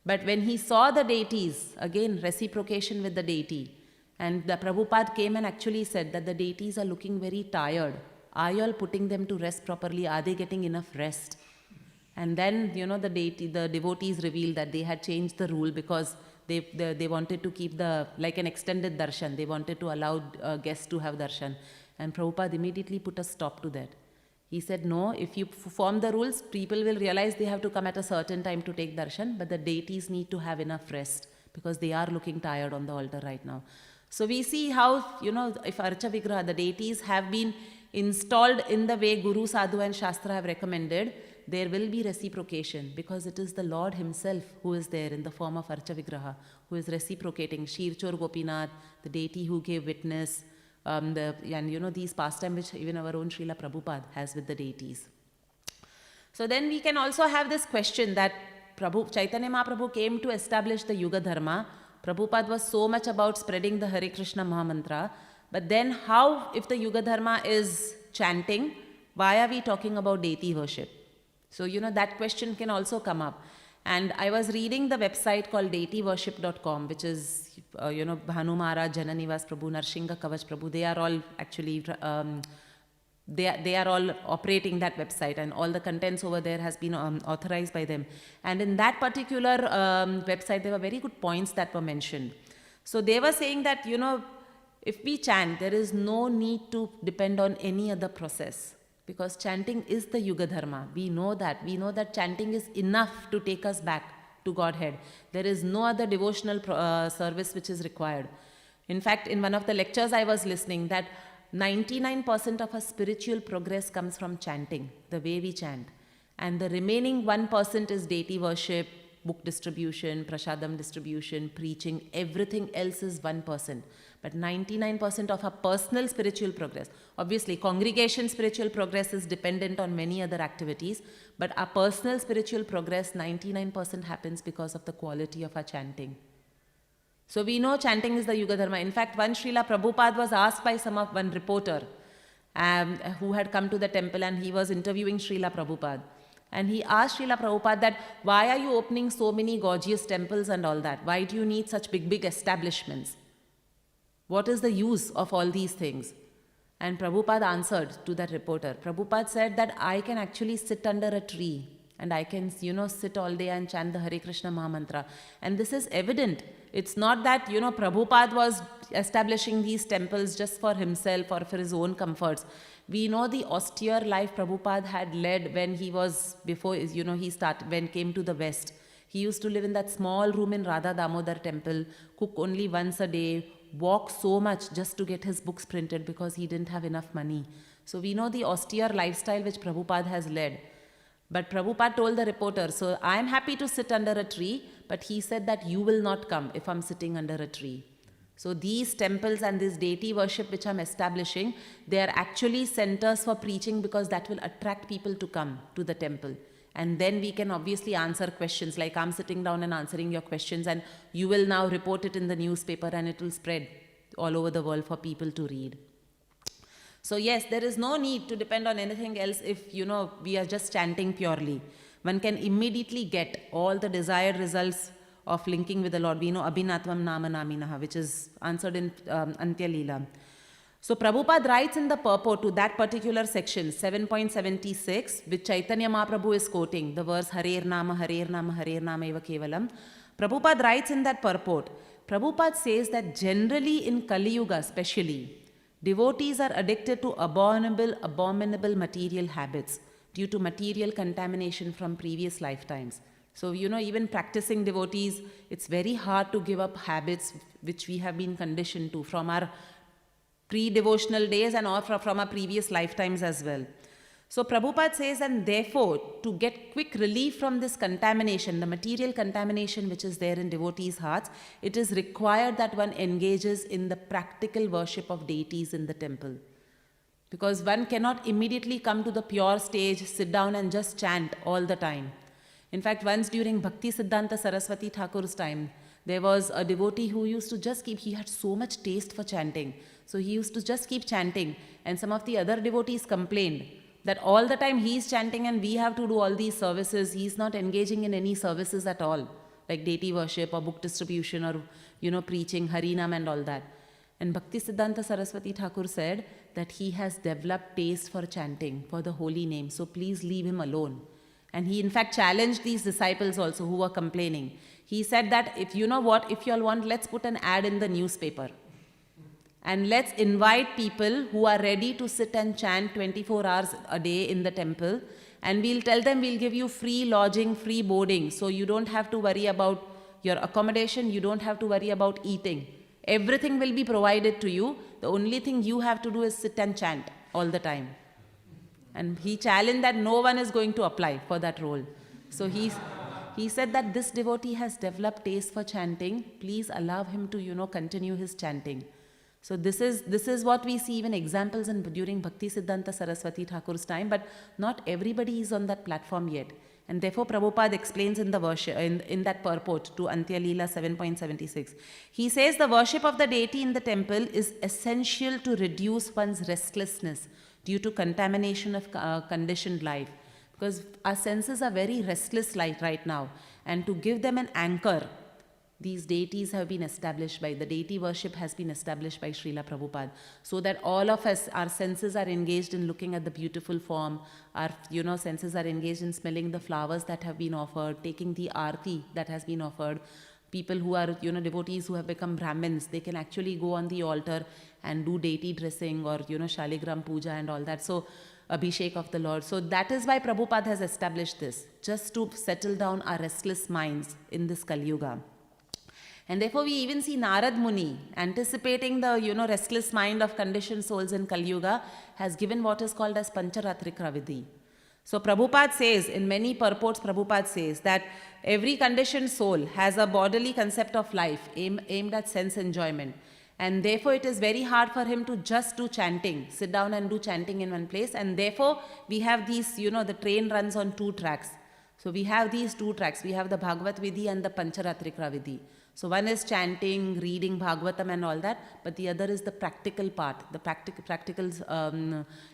But when he saw the deities, again, reciprocation with the deity, and the Prabhupada came and actually said that the deities are looking very tired. Are you all putting them to rest properly? Are they getting enough rest? And then, the devotees revealed that they had changed the rule because they wanted to keep like an extended darshan. They wanted to allow guests to have darshan. And Prabhupada immediately put a stop to that. He said, no, if you form the rules, people will realize they have to come at a certain time to take darshan, but the deities need to have enough rest because they are looking tired on the altar right now. So we see how, if Archa Vigraha, the deities have been installed in the way Guru, Sadhu and Shastra have recommended, there will be reciprocation because it is the Lord himself who is there in the form of Archa Vigraha, who is reciprocating. Shirchor Gopinath, the deity who gave witness, these pastimes which even our own Srila Prabhupada has with the deities. So then we can also have this question that Chaitanya Mahaprabhu came to establish the Yuga Dharma. Prabhupada was so much about spreading the Hare Krishna Mahamantra. But then how, if the Yuga Dharma is chanting, why are we talking about deity worship? So, that question can also come up. And I was reading the website called deityworship.com, which is, Bhanu Maharaj, Jananivas Prabhu, Narsingha Kavach Prabhu. They are all actually, they are all operating that website, and all the contents over there has been authorized by them. And in that particular website, there were very good points that were mentioned. So they were saying that, if we chant, there is no need to depend on any other process. Because chanting is the Yuga Dharma. We know that. We know that chanting is enough to take us back to Godhead. There is no other devotional service which is required. In fact, in one of the lectures I was listening, that 99% of our spiritual progress comes from chanting, the way we chant. And the remaining 1% is deity worship, book distribution, prasadam distribution, preaching. Everything else is 1%. But 99% of our personal spiritual progress, obviously congregation spiritual progress is dependent on many other activities, but our personal spiritual progress, 99% happens because of the quality of our chanting. So we know chanting is the Yuga Dharma. In fact, one Srila Prabhupada was asked by one reporter who had come to the temple, and he was interviewing Srila Prabhupada. And he asked Srila Prabhupada that, why are you opening so many gorgeous temples and all that? Why do you need such big establishments? What is the use of all these things? And Prabhupada answered to that reporter. Prabhupada said that I can actually sit under a tree and I can, sit all day and chant the Hare Krishna Mahamantra. And this is evident. It's not that, Prabhupada was establishing these temples just for himself or for his own comforts. We know the austere life Prabhupada had led when he was, when came to the West. He used to live in that small room in Radha Damodar temple, cook only once a day, walk so much just to get his books printed because he didn't have enough money. So we know the austere lifestyle which Prabhupada has led. But Prabhupada told the reporter, so I am happy to sit under a tree, but he said that you will not come if I'm sitting under a tree. So these temples and this deity worship which I'm establishing, they are actually centers for preaching because that will attract people to come to the temple. And then we can obviously answer questions, like I'm sitting down and answering your questions, and you will now report it in the newspaper and it will spread all over the world for people to read. So yes, there is no need to depend on anything else if, we are just chanting purely. One can immediately get all the desired results of linking with the Lord. We know Abhinatvam Nama Naminaha, which is answered in Antya Lila. So Prabhupada writes in the purport to that particular section, 7.76, which Chaitanya Mahaprabhu is quoting, the verse Hare Nama, Hare Nama, Hare Nama Eva Kevalam. Prabhupada writes in that purport, Prabhupada says that generally in Kali Yuga especially, devotees are addicted to abominable material habits due to material contamination from previous lifetimes. So, even practicing devotees, it's very hard to give up habits which we have been conditioned to from our pre-devotional days and or from our previous lifetimes as well. So Prabhupada says, and therefore, to get quick relief from this contamination, the material contamination which is there in devotees' hearts, it is required that one engages in the practical worship of deities in the temple. Because one cannot immediately come to the pure stage, sit down and just chant all the time. In fact, once during Bhaktivedanta Saraswati Thakur's time, there was a devotee who used to just he had so much taste for chanting. So he used to just keep chanting, and some of the other devotees complained that all the time he is chanting and we have to do all these services. He is not engaging in any services at all, like deity worship or book distribution or, preaching, Harinam and all that. And Bhaktisiddhanta Saraswati Thakur said that he has developed taste for chanting, for the holy name. So please leave him alone. And he in fact challenged these disciples also who were complaining. He said that if you all want, let's put an ad in the newspaper. And let's invite people who are ready to sit and chant 24 hours a day in the temple. And we'll tell them we'll give you free lodging, free boarding. So you don't have to worry about your accommodation. You don't have to worry about eating. Everything will be provided to you. The only thing you have to do is sit and chant all the time. And he challenged that no one is going to apply for that role. So he said that this devotee has developed taste for chanting. Please allow him to, continue his chanting. So this is what we see even examples during Bhaktisiddhanta Saraswati Thakur's time, but not everybody is on that platform yet. And therefore Prabhupada explains in the worship, in that purport to Antya Lila 7.76. He says the worship of the deity in the temple is essential to reduce one's restlessness due to contamination of conditioned life. Because our senses are very restless right now. And to give them an anchor, these deities have been established the deity worship has been established by Srila Prabhupada, so that all of us, our senses are engaged in looking at the beautiful form, our senses are engaged in smelling the flowers that have been offered, taking the arti that has been offered. People who are, devotees who have become Brahmins, they can actually go on the altar and do deity dressing or, Shaligram Puja and all that. So, Abhishek of the Lord. So that is why Prabhupada has established this, just to settle down our restless minds in this Kali Yuga. And therefore we even see Narad Muni, anticipating the restless mind of conditioned souls in Kali Yuga, has given what is called as Pancharatrika Vidhi. So Prabhupada says, in many purports Prabhupada says that every conditioned soul has a bodily concept of life aimed at sense enjoyment. And therefore it is very hard for him to just do chanting, sit down and do chanting in one place. And therefore we have these, the train runs on 2 tracks. So we have these 2 tracks. We have the Bhagavat Vidhi and the Pancharatrika Vidhi. So one is chanting, reading Bhagavatam and all that, but the other is the practical part, the practical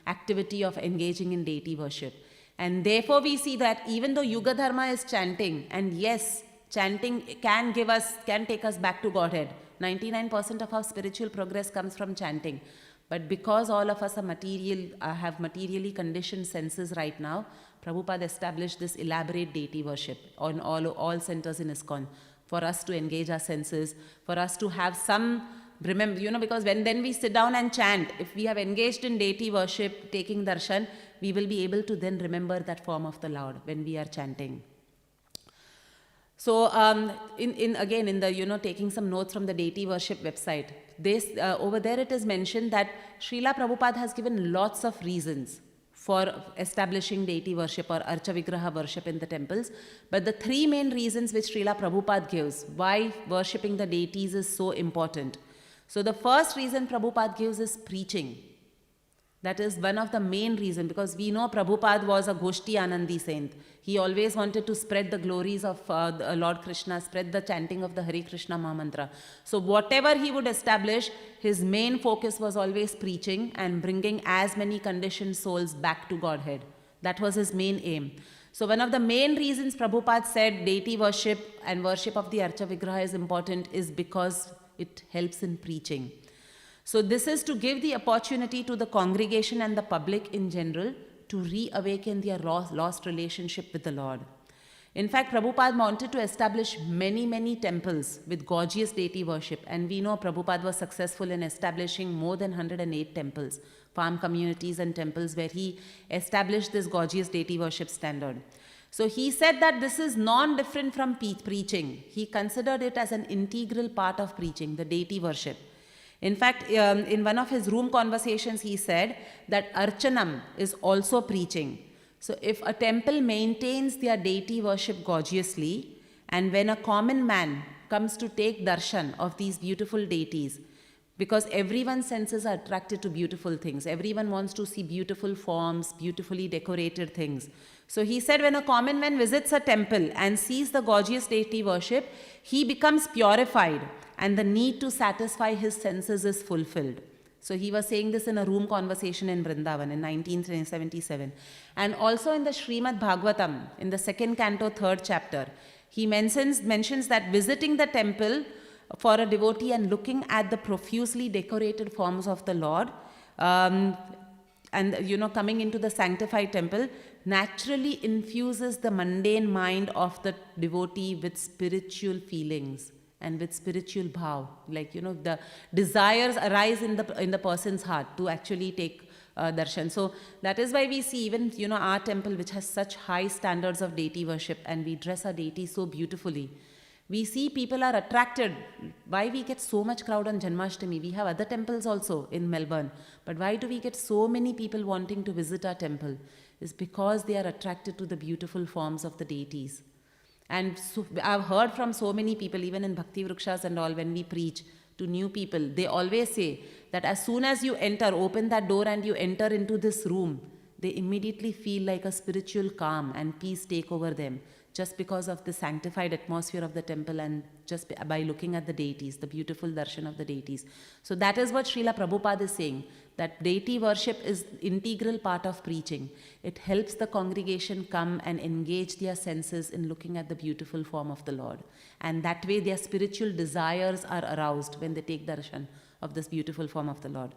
activity of engaging in deity worship. And therefore we see that even though Yuga Dharma is chanting, and yes, chanting can take us back to Godhead. 99% of our spiritual progress comes from chanting. But because all of us are have materially conditioned senses right now, Prabhupada established this elaborate deity worship on all centers in ISKCON, for us to engage our senses, for us to have some, remember, because then we sit down and chant, if we have engaged in deity worship, taking darshan, we will be able to then remember that form of the Lord when we are chanting. So in the taking some notes from the deity worship website, over there it is mentioned that Srila Prabhupada has given lots of reasons for establishing deity worship or Archa Vigraha worship in the temples. But the 3 main reasons which Srila Prabhupada gives why worshipping the deities is so important. So the first reason Prabhupada gives is preaching. That is one of the main reasons, because we know Prabhupada was a Goshti Anandi saint. He always wanted to spread the glories of Lord Krishna, spread the chanting of the Hare Krishna Mahamantra. So whatever he would establish, his main focus was always preaching and bringing as many conditioned souls back to Godhead. That was his main aim. So one of the main reasons Prabhupada said deity worship and worship of the Archa Vigraha is important is because it helps in preaching. So this is to give the opportunity to the congregation and the public in general to reawaken their lost relationship with the Lord. In fact, Prabhupada wanted to establish many temples with gorgeous deity worship, and we know Prabhupada was successful in establishing more than 108 temples, farm communities and temples where he established this gorgeous deity worship standard. So he said that this is non-different from preaching. He considered it as an integral part of preaching, the deity worship. In fact, in one of his room conversations, he said that Archanam is also preaching. So if a temple maintains their deity worship gorgeously, and when a common man comes to take darshan of these beautiful deities, because everyone's senses are attracted to beautiful things. Everyone wants to see beautiful forms, beautifully decorated things. So he said when a common man visits a temple and sees the gorgeous deity worship, he becomes purified and the need to satisfy his senses is fulfilled. So he was saying this in a room conversation in Vrindavan in 1977. And also in the Śrīmad Bhāgavatam, in the 2nd canto, 3rd chapter, he mentions that visiting the temple for a devotee and looking at the profusely decorated forms of the Lord, and coming into the sanctified temple, naturally infuses the mundane mind of the devotee with spiritual feelings and with spiritual bhav. Like, the desires arise in the person's heart to actually take darshan. So that is why we see even, our temple, which has such high standards of deity worship, and we dress our deity so beautifully. We see people are attracted. Why we get so much crowd on Janmashtami? We have other temples also in Melbourne. But why do we get so many people wanting to visit our temple? It's because they are attracted to the beautiful forms of the deities. And so I've heard from so many people, even in Bhakti Vrukshas and all, when we preach to new people, they always say that as soon as you enter, open that door and you enter into this room, they immediately feel like a spiritual calm and peace take over them, just because of the sanctified atmosphere of the temple and just by looking at the deities, the beautiful darshan of the deities. So that is what Srila Prabhupada is saying, that deity worship is integral part of preaching. It helps the congregation come and engage their senses in looking at the beautiful form of the Lord. And that way their spiritual desires are aroused when they take darshan of this beautiful form of the Lord.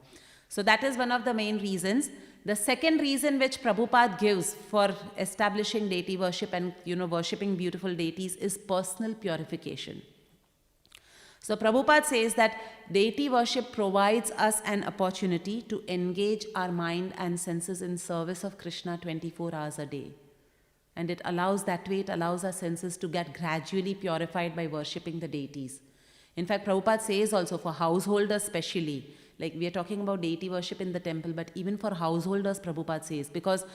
So that is one of the main reasons. The second reason which Prabhupada gives for establishing deity worship and worshipping beautiful deities is personal purification. So Prabhupada says that deity worship provides us an opportunity to engage our mind and senses in service of Krishna 24 hours a day. And it allows our senses to get gradually purified by worshipping the deities. In fact, Prabhupada says also for householders especially, like we are talking about deity worship in the temple, but even for householders, Prabhupada says, because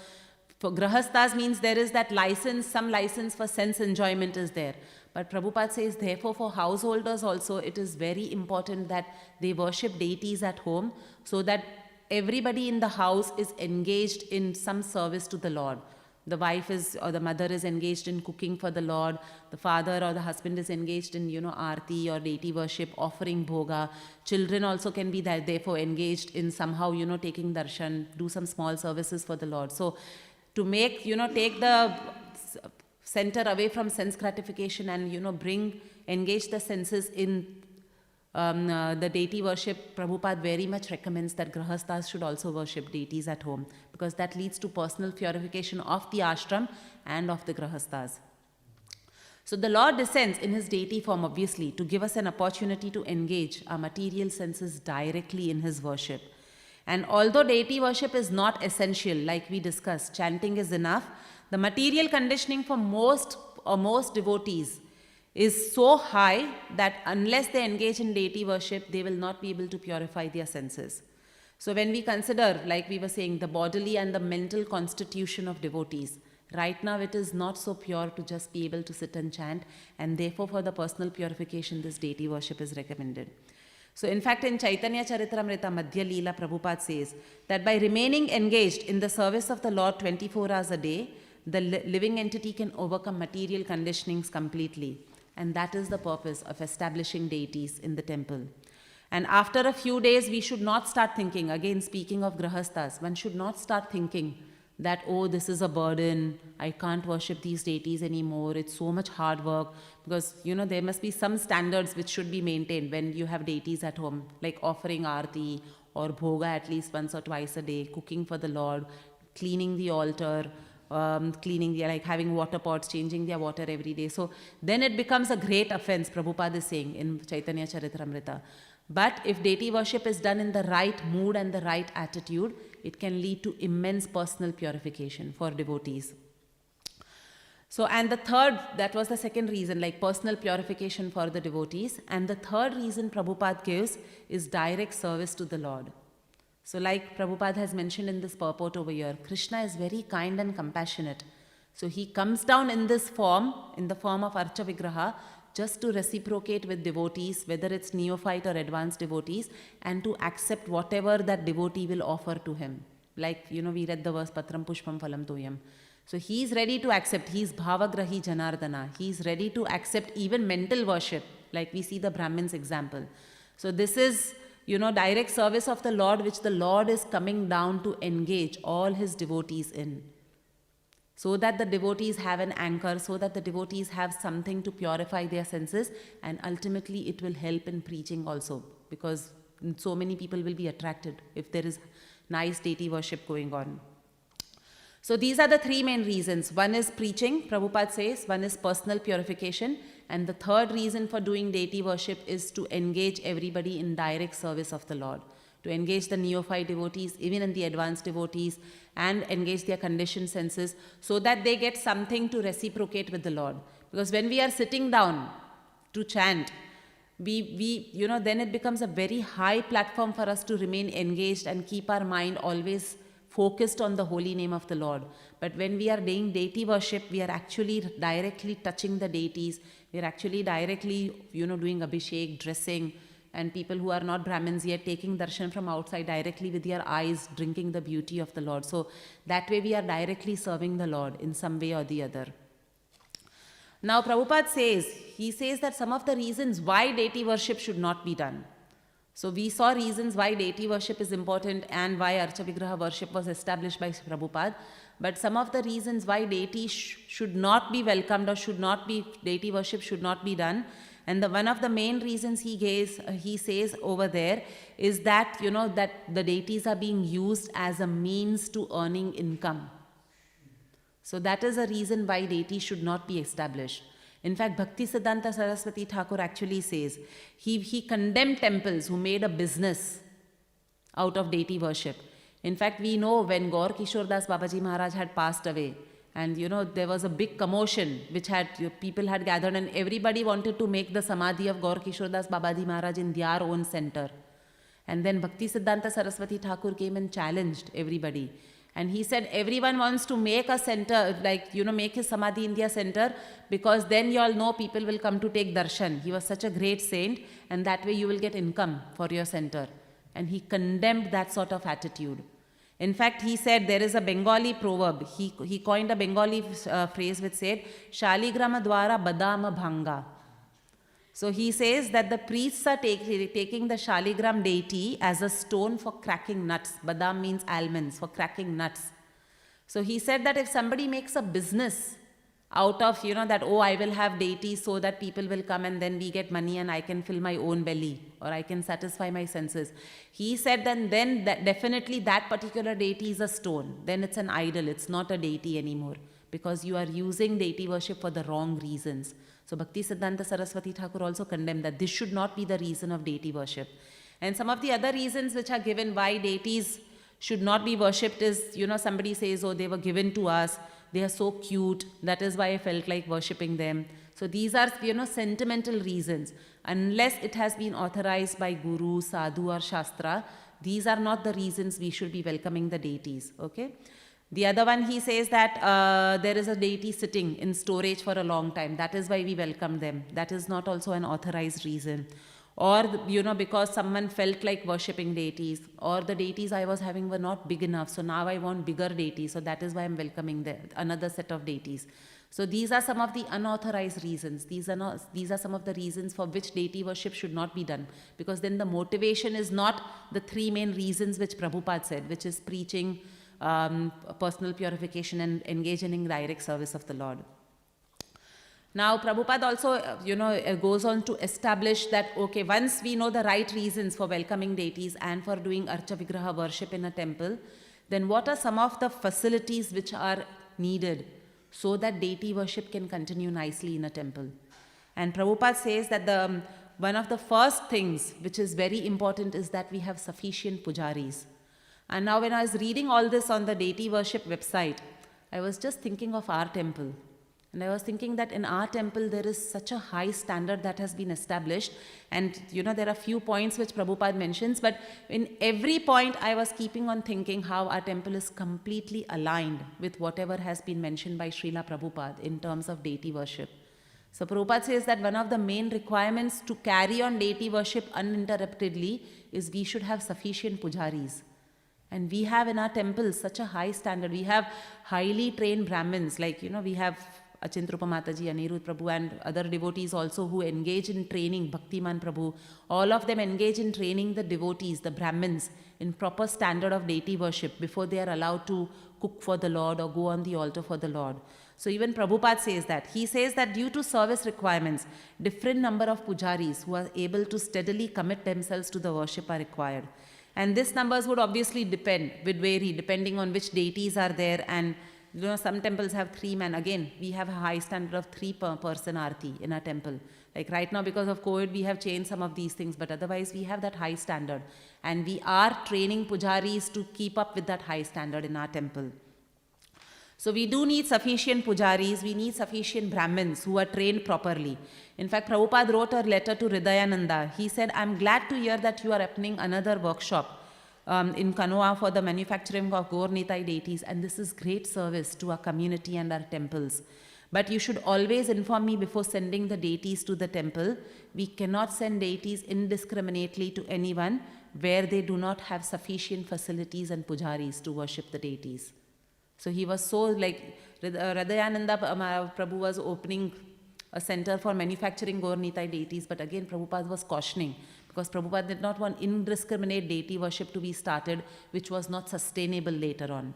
for grahasthas means there is that license, some license for sense enjoyment is there. But Prabhupada says, therefore, for householders also, it is very important that they worship deities at home so that everybody in the house is engaged in some service to the Lord. The wife or the mother is engaged in cooking for the Lord. The father or the husband is engaged in, arti or deity worship, offering bhoga. Children also can be therefore engaged in somehow, taking darshan, do some small services for the Lord. So to make, take the center away from sense gratification and, engage the senses in the deity worship, Prabhupada very much recommends that grahasthas should also worship deities at home, because that leads to personal purification of the ashram and of the grahasthas. So the Lord descends in his deity form, obviously, to give us an opportunity to engage our material senses directly in his worship. And although deity worship is not essential, like we discussed, chanting is enough, the material conditioning for most devotees is so high that unless they engage in deity worship, they will not be able to purify their senses. So when we consider, like we were saying, the bodily and the mental constitution of devotees, right now it is not so pure to just be able to sit and chant, and therefore for the personal purification, this deity worship is recommended. So in fact, in Chaitanya Charitamrita Madhya Lila, Prabhupada says that by remaining engaged in the service of the Lord 24 hours a day, the living entity can overcome material conditionings completely. And that is the purpose of establishing deities in the temple. And after a few days, we should not start thinking, again speaking of grahasthas, one should not start thinking that, oh, this is a burden, I can't worship these deities anymore, it's so much hard work. Because, there must be some standards which should be maintained when you have deities at home, like offering arti or bhoga at least once or twice a day, cooking for the Lord, cleaning the altar, like having water pots, changing their water every day. So then it becomes a great offense, Prabhupada is saying in Chaitanya Charitamrita. But if deity worship is done in the right mood and the right attitude, it can lead to immense personal purification for devotees. So, and the third, that was the second reason, like personal purification for the devotees. And the third reason Prabhupada gives is direct service to the Lord. So like Prabhupada has mentioned in this purport over here, Krishna is very kind and compassionate. So he comes down in this form, in the form of Archa Vigraha, just to reciprocate with devotees, whether it's neophyte or advanced devotees, and to accept whatever that devotee will offer to him. Like, we read the verse, Patram Pushpam Phalam Toyam. So he is ready to accept, he is Bhavagrahi Janardana. He is ready to accept even mental worship, like we see the Brahmin's example. So this is, direct service of the Lord, which the Lord is coming down to engage all his devotees in. So that the devotees have an anchor, so that the devotees have something to purify their senses, and ultimately it will help in preaching also, because so many people will be attracted if there is nice deity worship going on. So these are the three main reasons. One is preaching, Prabhupada says. One is personal purification. And the third reason for doing deity worship is to engage everybody in direct service of the Lord. To engage the neophyte devotees, even in the advanced devotees, and engage their conditioned senses so that they get something to reciprocate with the Lord. Because when we are sitting down to chant, then it becomes a very high platform for us to remain engaged and keep our mind always focused on the holy name of the Lord. But when we are doing deity worship, we are actually directly touching the deities. We are actually directly, doing abhishek, dressing, and people who are not Brahmins yet taking darshan from outside directly with their eyes, drinking the beauty of the Lord. So that way we are directly serving the Lord in some way or the other. Now Prabhupada says that some of the reasons why deity worship should not be done. So we saw reasons why deity worship is important and why Archa Vigraha worship was established by Prabhupada. But some of the reasons why deity should not be welcomed or deity worship should not be done. And one of the main reasons he says over there is that, that the deities are being used as a means to earning income. So that is a reason why deity should not be established. In fact, Bhaktivedanta Saraswati Thakur actually says, he condemned temples who made a business out of deity worship. In fact, we know when Gaur Kishore Das Babaji Maharaj had passed away, and there was a big commotion which people had gathered, and everybody wanted to make the Samadhi of Gaur Kishore Das Babaji Maharaj in their own center. And then Bhaktisiddhanta Saraswati Thakur came and challenged everybody. And he said, everyone wants to make a center, make his Samadhi in their center, because then you all know people will come to take darshan. He was such a great saint, and that way you will get income for your center. And he condemned that sort of attitude. In fact, he said there is a Bengali proverb. He coined a Bengali phrase which said, Shaligrama dwara badama bhanga. So he says that the priests are taking the Shaligram deity as a stone for cracking nuts. Badam means almonds, for cracking nuts. So he said that if somebody makes a business out of, that, I will have deities so that people will come and then we get money and I can fill my own belly or I can satisfy my senses. He said then that definitely that particular deity is a stone. Then it's an idol. It's not a deity anymore, because you are using deity worship for the wrong reasons. So Bhaktisiddhanta Saraswati Thakur also condemned that this should not be the reason of deity worship. And some of the other reasons which are given why deities should not be worshipped is, somebody says, they were given to us. They are so cute. That is why I felt like worshipping them. So these are, sentimental reasons. Unless it has been authorized by Guru, Sadhu or Shastra, these are not the reasons we should be welcoming the deities. Okay. The other one, he says that there is a deity sitting in storage for a long time. That is why we welcome them. That is not also an authorized reason. Or, because someone felt like worshipping deities, or the deities I was having were not big enough, so now I want bigger deities, so that is why I'm welcoming another set of deities. So these are some of the unauthorized reasons. These are some of the reasons for which deity worship should not be done, because then the motivation is not the three main reasons which Prabhupada said, which is preaching, personal purification, and engaging in direct service of the Lord. Now, Prabhupada also, goes on to establish that, okay, once we know the right reasons for welcoming deities and for doing Archa Vigraha worship in a temple, then what are some of the facilities which are needed so that deity worship can continue nicely in a temple? And Prabhupada says that one of the first things which is very important is that we have sufficient pujaris. And now when I was reading all this on the deity worship website, I was just thinking of our temple. And I was thinking that in our temple, there is such a high standard that has been established. And, there are few points which Prabhupada mentions. But in every point, I was keeping on thinking how our temple is completely aligned with whatever has been mentioned by Srila Prabhupada in terms of deity worship. So Prabhupada says that one of the main requirements to carry on deity worship uninterruptedly is we should have sufficient pujaris. And we have in our temple such a high standard. We have highly trained Brahmins, like, we have Achintrupa Mataji, Anirudh Prabhu, and other devotees also who engage in training, Bhaktiman Prabhu. All of them engage in training the devotees, the Brahmins, in proper standard of deity worship before they are allowed to cook for the Lord or go on the altar for the Lord. So even Prabhupada says that. He says that due to service requirements, different number of pujaris who are able to steadily commit themselves to the worship are required. And these numbers would obviously would vary depending on which deities are there. And some temples have 3 men. Again, we have a high standard of 3 per person arti in our temple. Like right now, because of COVID, we have changed some of these things, but otherwise we have that high standard. And we are training pujaris to keep up with that high standard in our temple. So we do need sufficient pujaris, we need sufficient Brahmins who are trained properly. In fact, Prabhupada wrote a letter to Hridayananda. He said, I'm glad to hear that you are opening another workshop in Kanoa for the manufacturing of Gaur Nitai deities, and this is great service to our community and our temples. But you should always inform me before sending the deities to the temple. We cannot send deities indiscriminately to anyone where they do not have sufficient facilities and pujaris to worship the deities. So he was so like, Hridayananda Prabhu was opening a center for manufacturing Gaur Nitai deities, but again Prabhupada was cautioning, because Prabhupada did not want indiscriminate deity worship to be started, which was not sustainable later on.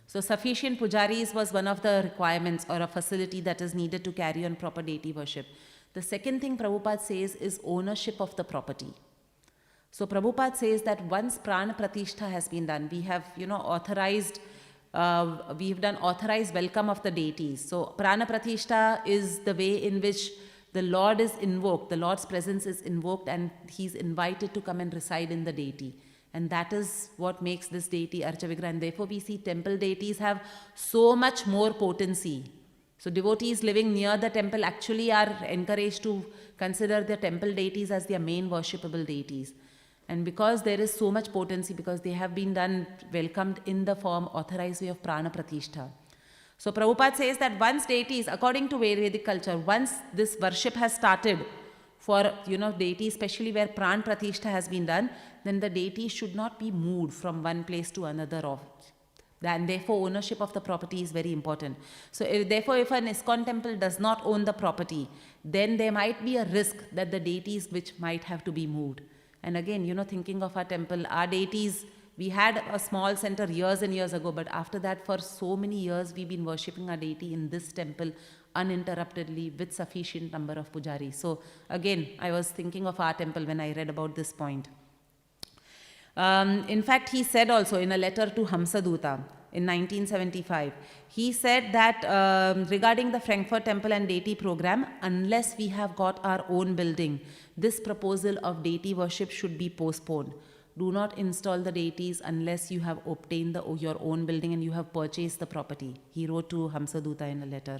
So sufficient pujaris was one of the requirements or a facility that is needed to carry on proper deity worship. The second thing Prabhupada says is ownership of the property. So Prabhupada says that once Prana Pratishtha has been done, we have authorized we've done authorized welcome of the deities. So Prana Pratishtha is the way in which the Lord is invoked, the Lord's presence is invoked, and he's invited to come and reside in the deity. And that is what makes this deity Archavigraha. And therefore we see temple deities have so much more potency. So devotees living near the temple actually are encouraged to consider their temple deities as their main worshipable deities. And because there is so much potency, because they have been welcomed in the form authorized way of Prana Pratishtha. So Prabhupada says that once deities, according to Vedic culture, once this worship has started for, deities, especially where Prana Pratishtha has been done, then the deity should not be moved from one place to another. And therefore ownership of the property is very important. So therefore if an ISKCON temple does not own the property, then there might be a risk that the deities which might have to be moved. And again, thinking of our temple, our deities, we had a small center years and years ago, but after that for so many years we've been worshipping our deity in this temple uninterruptedly with sufficient number of pujaris. So again, I was thinking of our temple when I read about this point. In fact, he said also in a letter to Hamsaduta in 1975, he said that regarding the Frankfurt Temple and deity program, unless we have got our own building, this proposal of deity worship should be postponed. Do not install the deities unless you have obtained your own building and you have purchased the property. He wrote to Hamsaduta in a letter.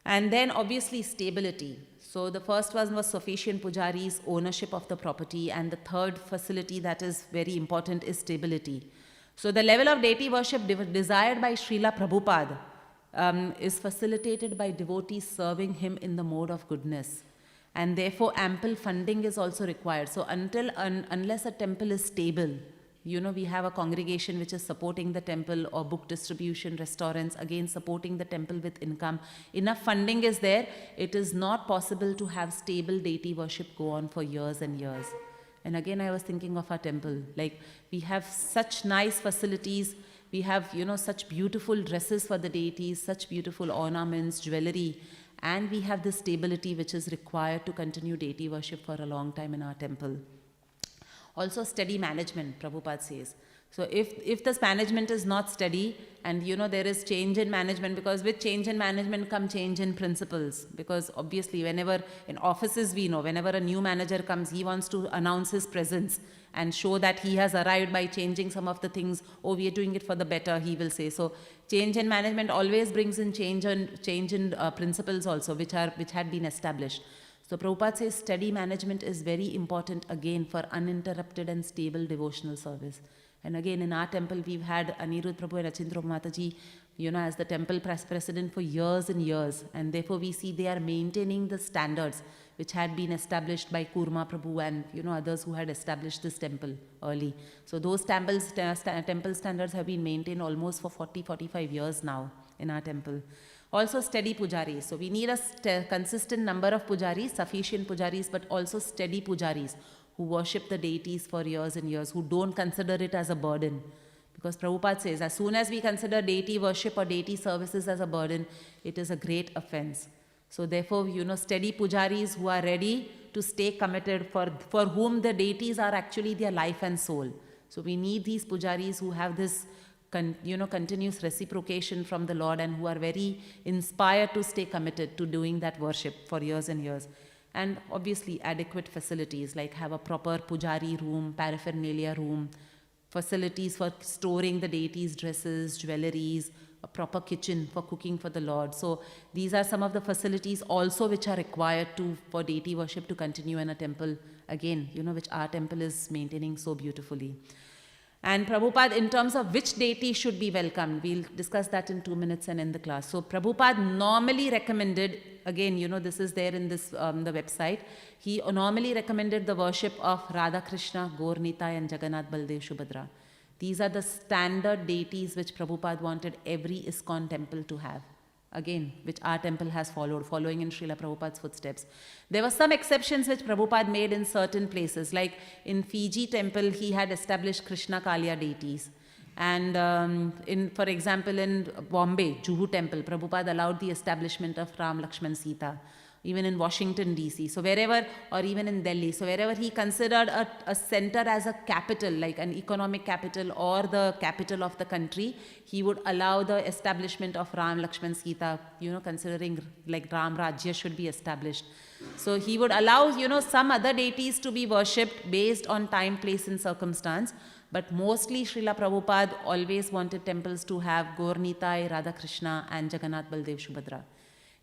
And then obviously stability. So the first one was sufficient pujaris, ownership of the property, and the third facility that is very important is stability. So the level of deity worship desired by Srila Prabhupada is facilitated by devotees serving him in the mode of goodness. And therefore ample funding is also required. So unless a temple is stable, we have a congregation which is supporting the temple, or book distribution, restaurants, again supporting the temple with income. Enough funding is there. It is not possible to have stable deity worship go on for years and years. And again, I was thinking of our temple. Like, we have such nice facilities. We have, such beautiful dresses for the deities, such beautiful ornaments, jewelry. And we have this stability which is required to continue deity worship for a long time in our temple. Also steady management, Prabhupada says. So if this management is not steady, and there is change in management, because with change in management come change in principles. Because obviously whenever in offices we know, whenever a new manager comes, he wants to announce his presence and show that he has arrived by changing some of the things. Oh, we are doing it for the better, he will say. So change in management always brings in change in principles also, which had been established. So Prabhupada says steady management is very important again for uninterrupted and stable devotional service. And again, in our temple, we've had Anirudh Prabhu and Achindra Mataji, as the temple president for years and years. And therefore, we see they are maintaining the standards which had been established by Kurma Prabhu and, others who had established this temple early. So those temple standards have been maintained almost for 40-45 years now in our temple. Also steady pujaris. So we need a consistent number of pujaris, sufficient pujaris, but also steady pujaris who worship the deities for years and years, who don't consider it as a burden. Because Prabhupada says, as soon as we consider deity worship or deity services as a burden, it is a great offense. So therefore, steady pujaris who are ready to stay committed, for whom the deities are actually their life and soul. So we need these pujaris who have this continuous reciprocation from the Lord and who are very inspired to stay committed to doing that worship for years and years. And obviously adequate facilities, like have a proper pujari room, paraphernalia room, facilities for storing the deity's dresses, jewelries, a proper kitchen for cooking for the Lord. So these are some of the facilities also which are required for deity worship to continue in a temple, again, which our temple is maintaining so beautifully. And Prabhupada, in terms of which deity should be welcomed, we'll discuss that in 2 minutes and end the class. So Prabhupada normally recommended, again, this is there in this the website, he normally recommended the worship of Radha Krishna, Gaur Nitai and Jagannath Baldev Subhadra. These are the standard deities which Prabhupada wanted every ISKCON temple to have. Again, which our temple has following in Srila Prabhupada's footsteps. There were some exceptions which Prabhupada made in certain places, like in Fiji temple, he had established Krishna Kaliya deities. And for example, in Bombay, Juhu temple, Prabhupada allowed the establishment of Ram, Lakshman, Sita. Even in Washington, DC, so wherever, or even in Delhi, so wherever he considered a center as a capital, like an economic capital or the capital of the country, he would allow the establishment of Ram, Lakshman, Sita, considering like Ram Rajya should be established. So he would allow, some other deities to be worshipped based on time, place and circumstance. But mostly Srila Prabhupada always wanted temples to have Gaur Nitai, Radha Krishna and Jagannath Baldev Subhadra.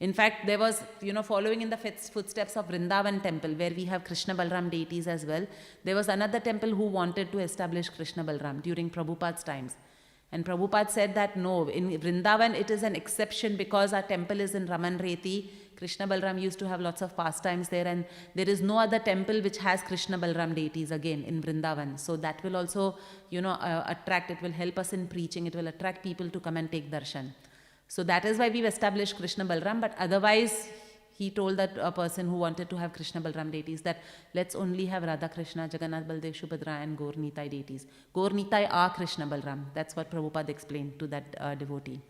In fact, there was, following in the footsteps of Vrindavan temple, where we have Krishna Balram deities as well, there was another temple who wanted to establish Krishna Balram during Prabhupada's times. And Prabhupada said that no, in Vrindavan it is an exception because our temple is in Raman Reti. Krishna Balram used to have lots of pastimes there, and there is no other temple which has Krishna Balram deities again in Vrindavan. So that will also, attract, it will help us in preaching, it will attract people to come and take darshan. So that is why we've established Krishna Balram, but otherwise he told that a person who wanted to have Krishna Balram deities that let's only have Radha Krishna, Jagannath Baldev Subhadra and Gaur Nitai deities. Gaur Nitai are Krishna Balram. That's what Prabhupada explained to that devotee.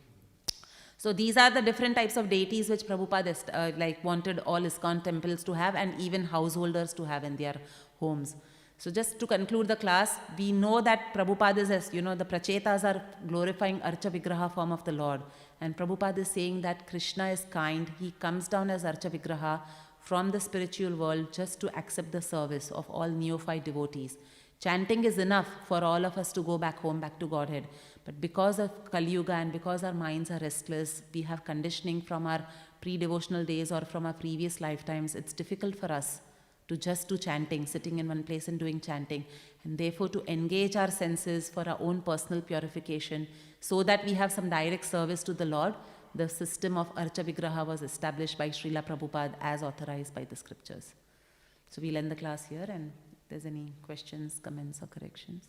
So these are the different types of deities which Prabhupada wanted all ISKCON temples to have and even householders to have in their homes. So just to conclude the class, we know that Prabhupada is, the Prachetas are glorifying Archa Vigraha form of the Lord. And Prabhupada is saying that Krishna is kind. He comes down as Archa Vigraha from the spiritual world just to accept the service of all neophyte devotees. Chanting is enough for all of us to go back home, back to Godhead. But because of Kali Yuga and because our minds are restless, we have conditioning from our pre-devotional days or from our previous lifetimes, it's difficult for us to just do chanting, sitting in one place and doing chanting, and therefore to engage our senses for our own personal purification so that we have some direct service to the Lord. The system of Archa Vigraha was established by Srila Prabhupada as authorized by the scriptures. So we'll end the class here, and if there's any questions, comments or corrections.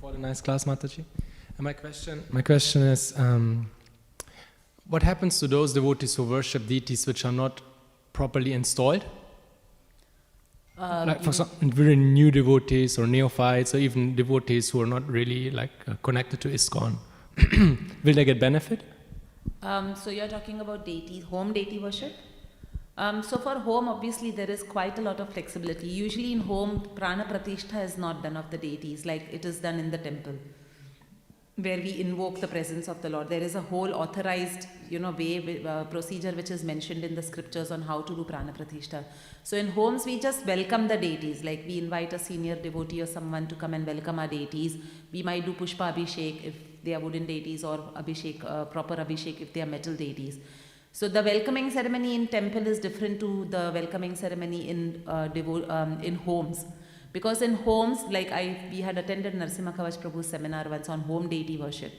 For the nice class, Mataji. And my question is, what happens to those devotees who worship deities which are not properly installed? Like for some very new devotees or neophytes or even devotees who are not really connected to ISKCON. Will they get benefit? So you're talking about deities, home deity worship? So for home, obviously there is quite a lot of flexibility. Usually in home, prana pratishtha is not done of the deities like it is done in the temple, where we invoke the presence of the Lord. There is a whole authorized, procedure which is mentioned in the scriptures on how to do prana pratishtha. So in homes, we just welcome the deities. Like we invite a senior devotee or someone to come and welcome our deities. We might do pushpa abhishek if they are wooden deities, or abhishek, proper abhishek if they are metal deities. So the welcoming ceremony in temple is different to the welcoming ceremony in homes. Because in homes, we had attended Narasimha Kavach Prabhu's seminar once on home deity worship.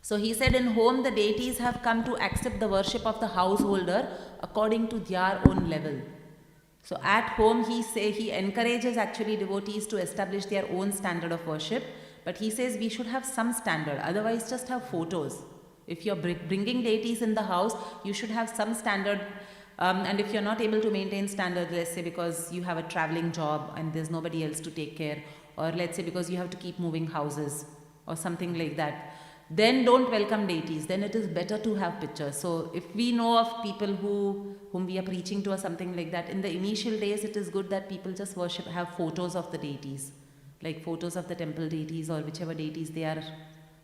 So he said in home the deities have come to accept the worship of the householder according to their own level. So at home he encourages actually devotees to establish their own standard of worship, but he says we should have some standard, otherwise just have photos. If you're bringing deities in the house, you should have some standard, and if you're not able to maintain standard, let's say because you have a traveling job and there's nobody else to take care, or let's say because you have to keep moving houses or something like that, then don't welcome deities. Then it is better to have pictures. So if we know of people whom we are preaching to or something like that, in the initial days it is good that people just worship, have photos of the deities, like photos of the temple deities or whichever deities they are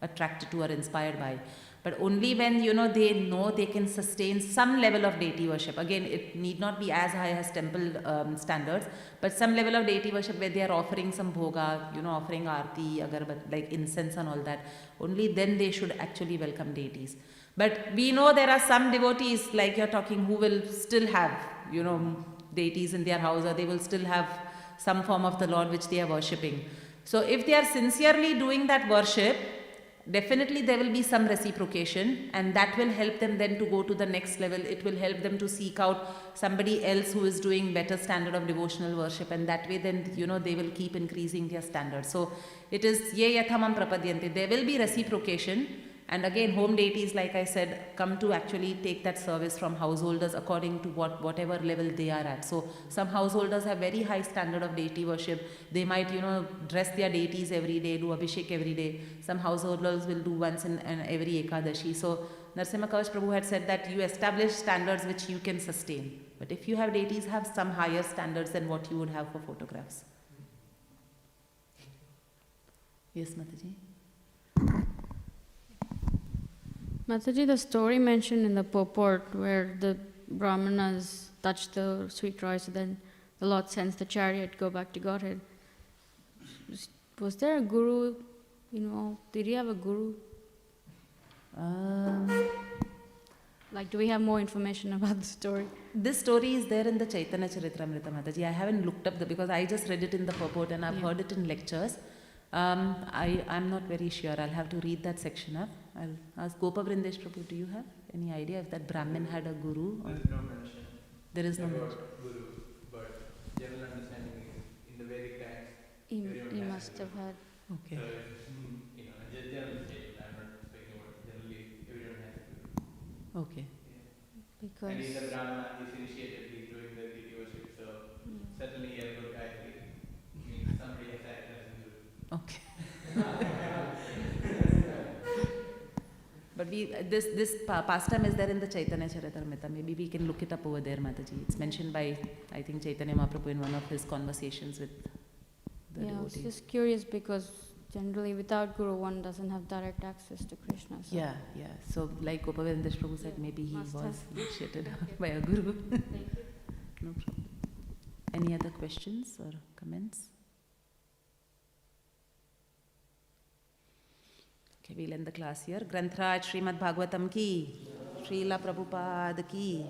attracted to or inspired by. But only when they know they can sustain some level of deity worship. Again, it need not be as high as temple standards, but some level of deity worship where they are offering some bhoga, offering arti, agarbat, like incense and all that. Only then they should actually welcome deities. But we know there are some devotees, like you're talking, who will still have, deities in their house, or they will still have some form of the Lord which they are worshipping. So if they are sincerely doing that worship, definitely there will be some reciprocation, and that will help them then to go to the next level. It will help them to seek out somebody else who is doing better standard of devotional worship, and that way then they will keep increasing their standard. So it is ye yathamam prapadyante. There will be reciprocation, and again home deities, like I said, come to actually take that service from householders according to whatever level they are at. So some householders have very high standard of deity worship. They might dress their deities every day, do abhishek every day. Some householders will do once in every Ekadashi. So Narasimha Kavach Prabhu had said that you establish standards which you can sustain. But if you have deities, have some higher standards than what you would have for photographs. Yes, Mataji? Mataji, the story mentioned in the purport where the Brahmanas touched the sweet rice, then the Lord sends the chariot, go back to Godhead. Was there a guru, did he have a guru? Like, do we have more information about the story? This story is there in the Chaitanya Charitamrita, Mataji. I haven't looked up because I just read it in the purport and I've heard it in lectures. I'm not very sure. I'll have to read that section up. I'll ask Gopa Vrindesh Prabhu, do you have any idea if that Brahmin had a guru? There is no mention. There is no mention. Guru, but general understanding is in the Vedic times. He must have had. Okay. Just general statement. I'm not speaking about generally everyone has a guru. Okay. Because And in the Brahmana is initiated doing the deity worship, so certainly he has good Gayatri. Means somebody has acted as a guru. Okay. But this pastime is there in the Chaitanya Charitamrita. Maybe we can look it up over there, Mataji. It's mentioned by, I think, Chaitanya Mahaprabhu in one of his conversations with the I was devotees. just curious because generally without guru one doesn't have direct access to Krishna. So. Yeah. So like Gopa Vrindesh Prabhu said, maybe he Must was have. initiated by a guru. Thank you. No problem. Any other questions or comments? Okay, we'll end the class here. Granth Raj Śrīmad Bhāgavatam ki, Srila Prabhupada ki.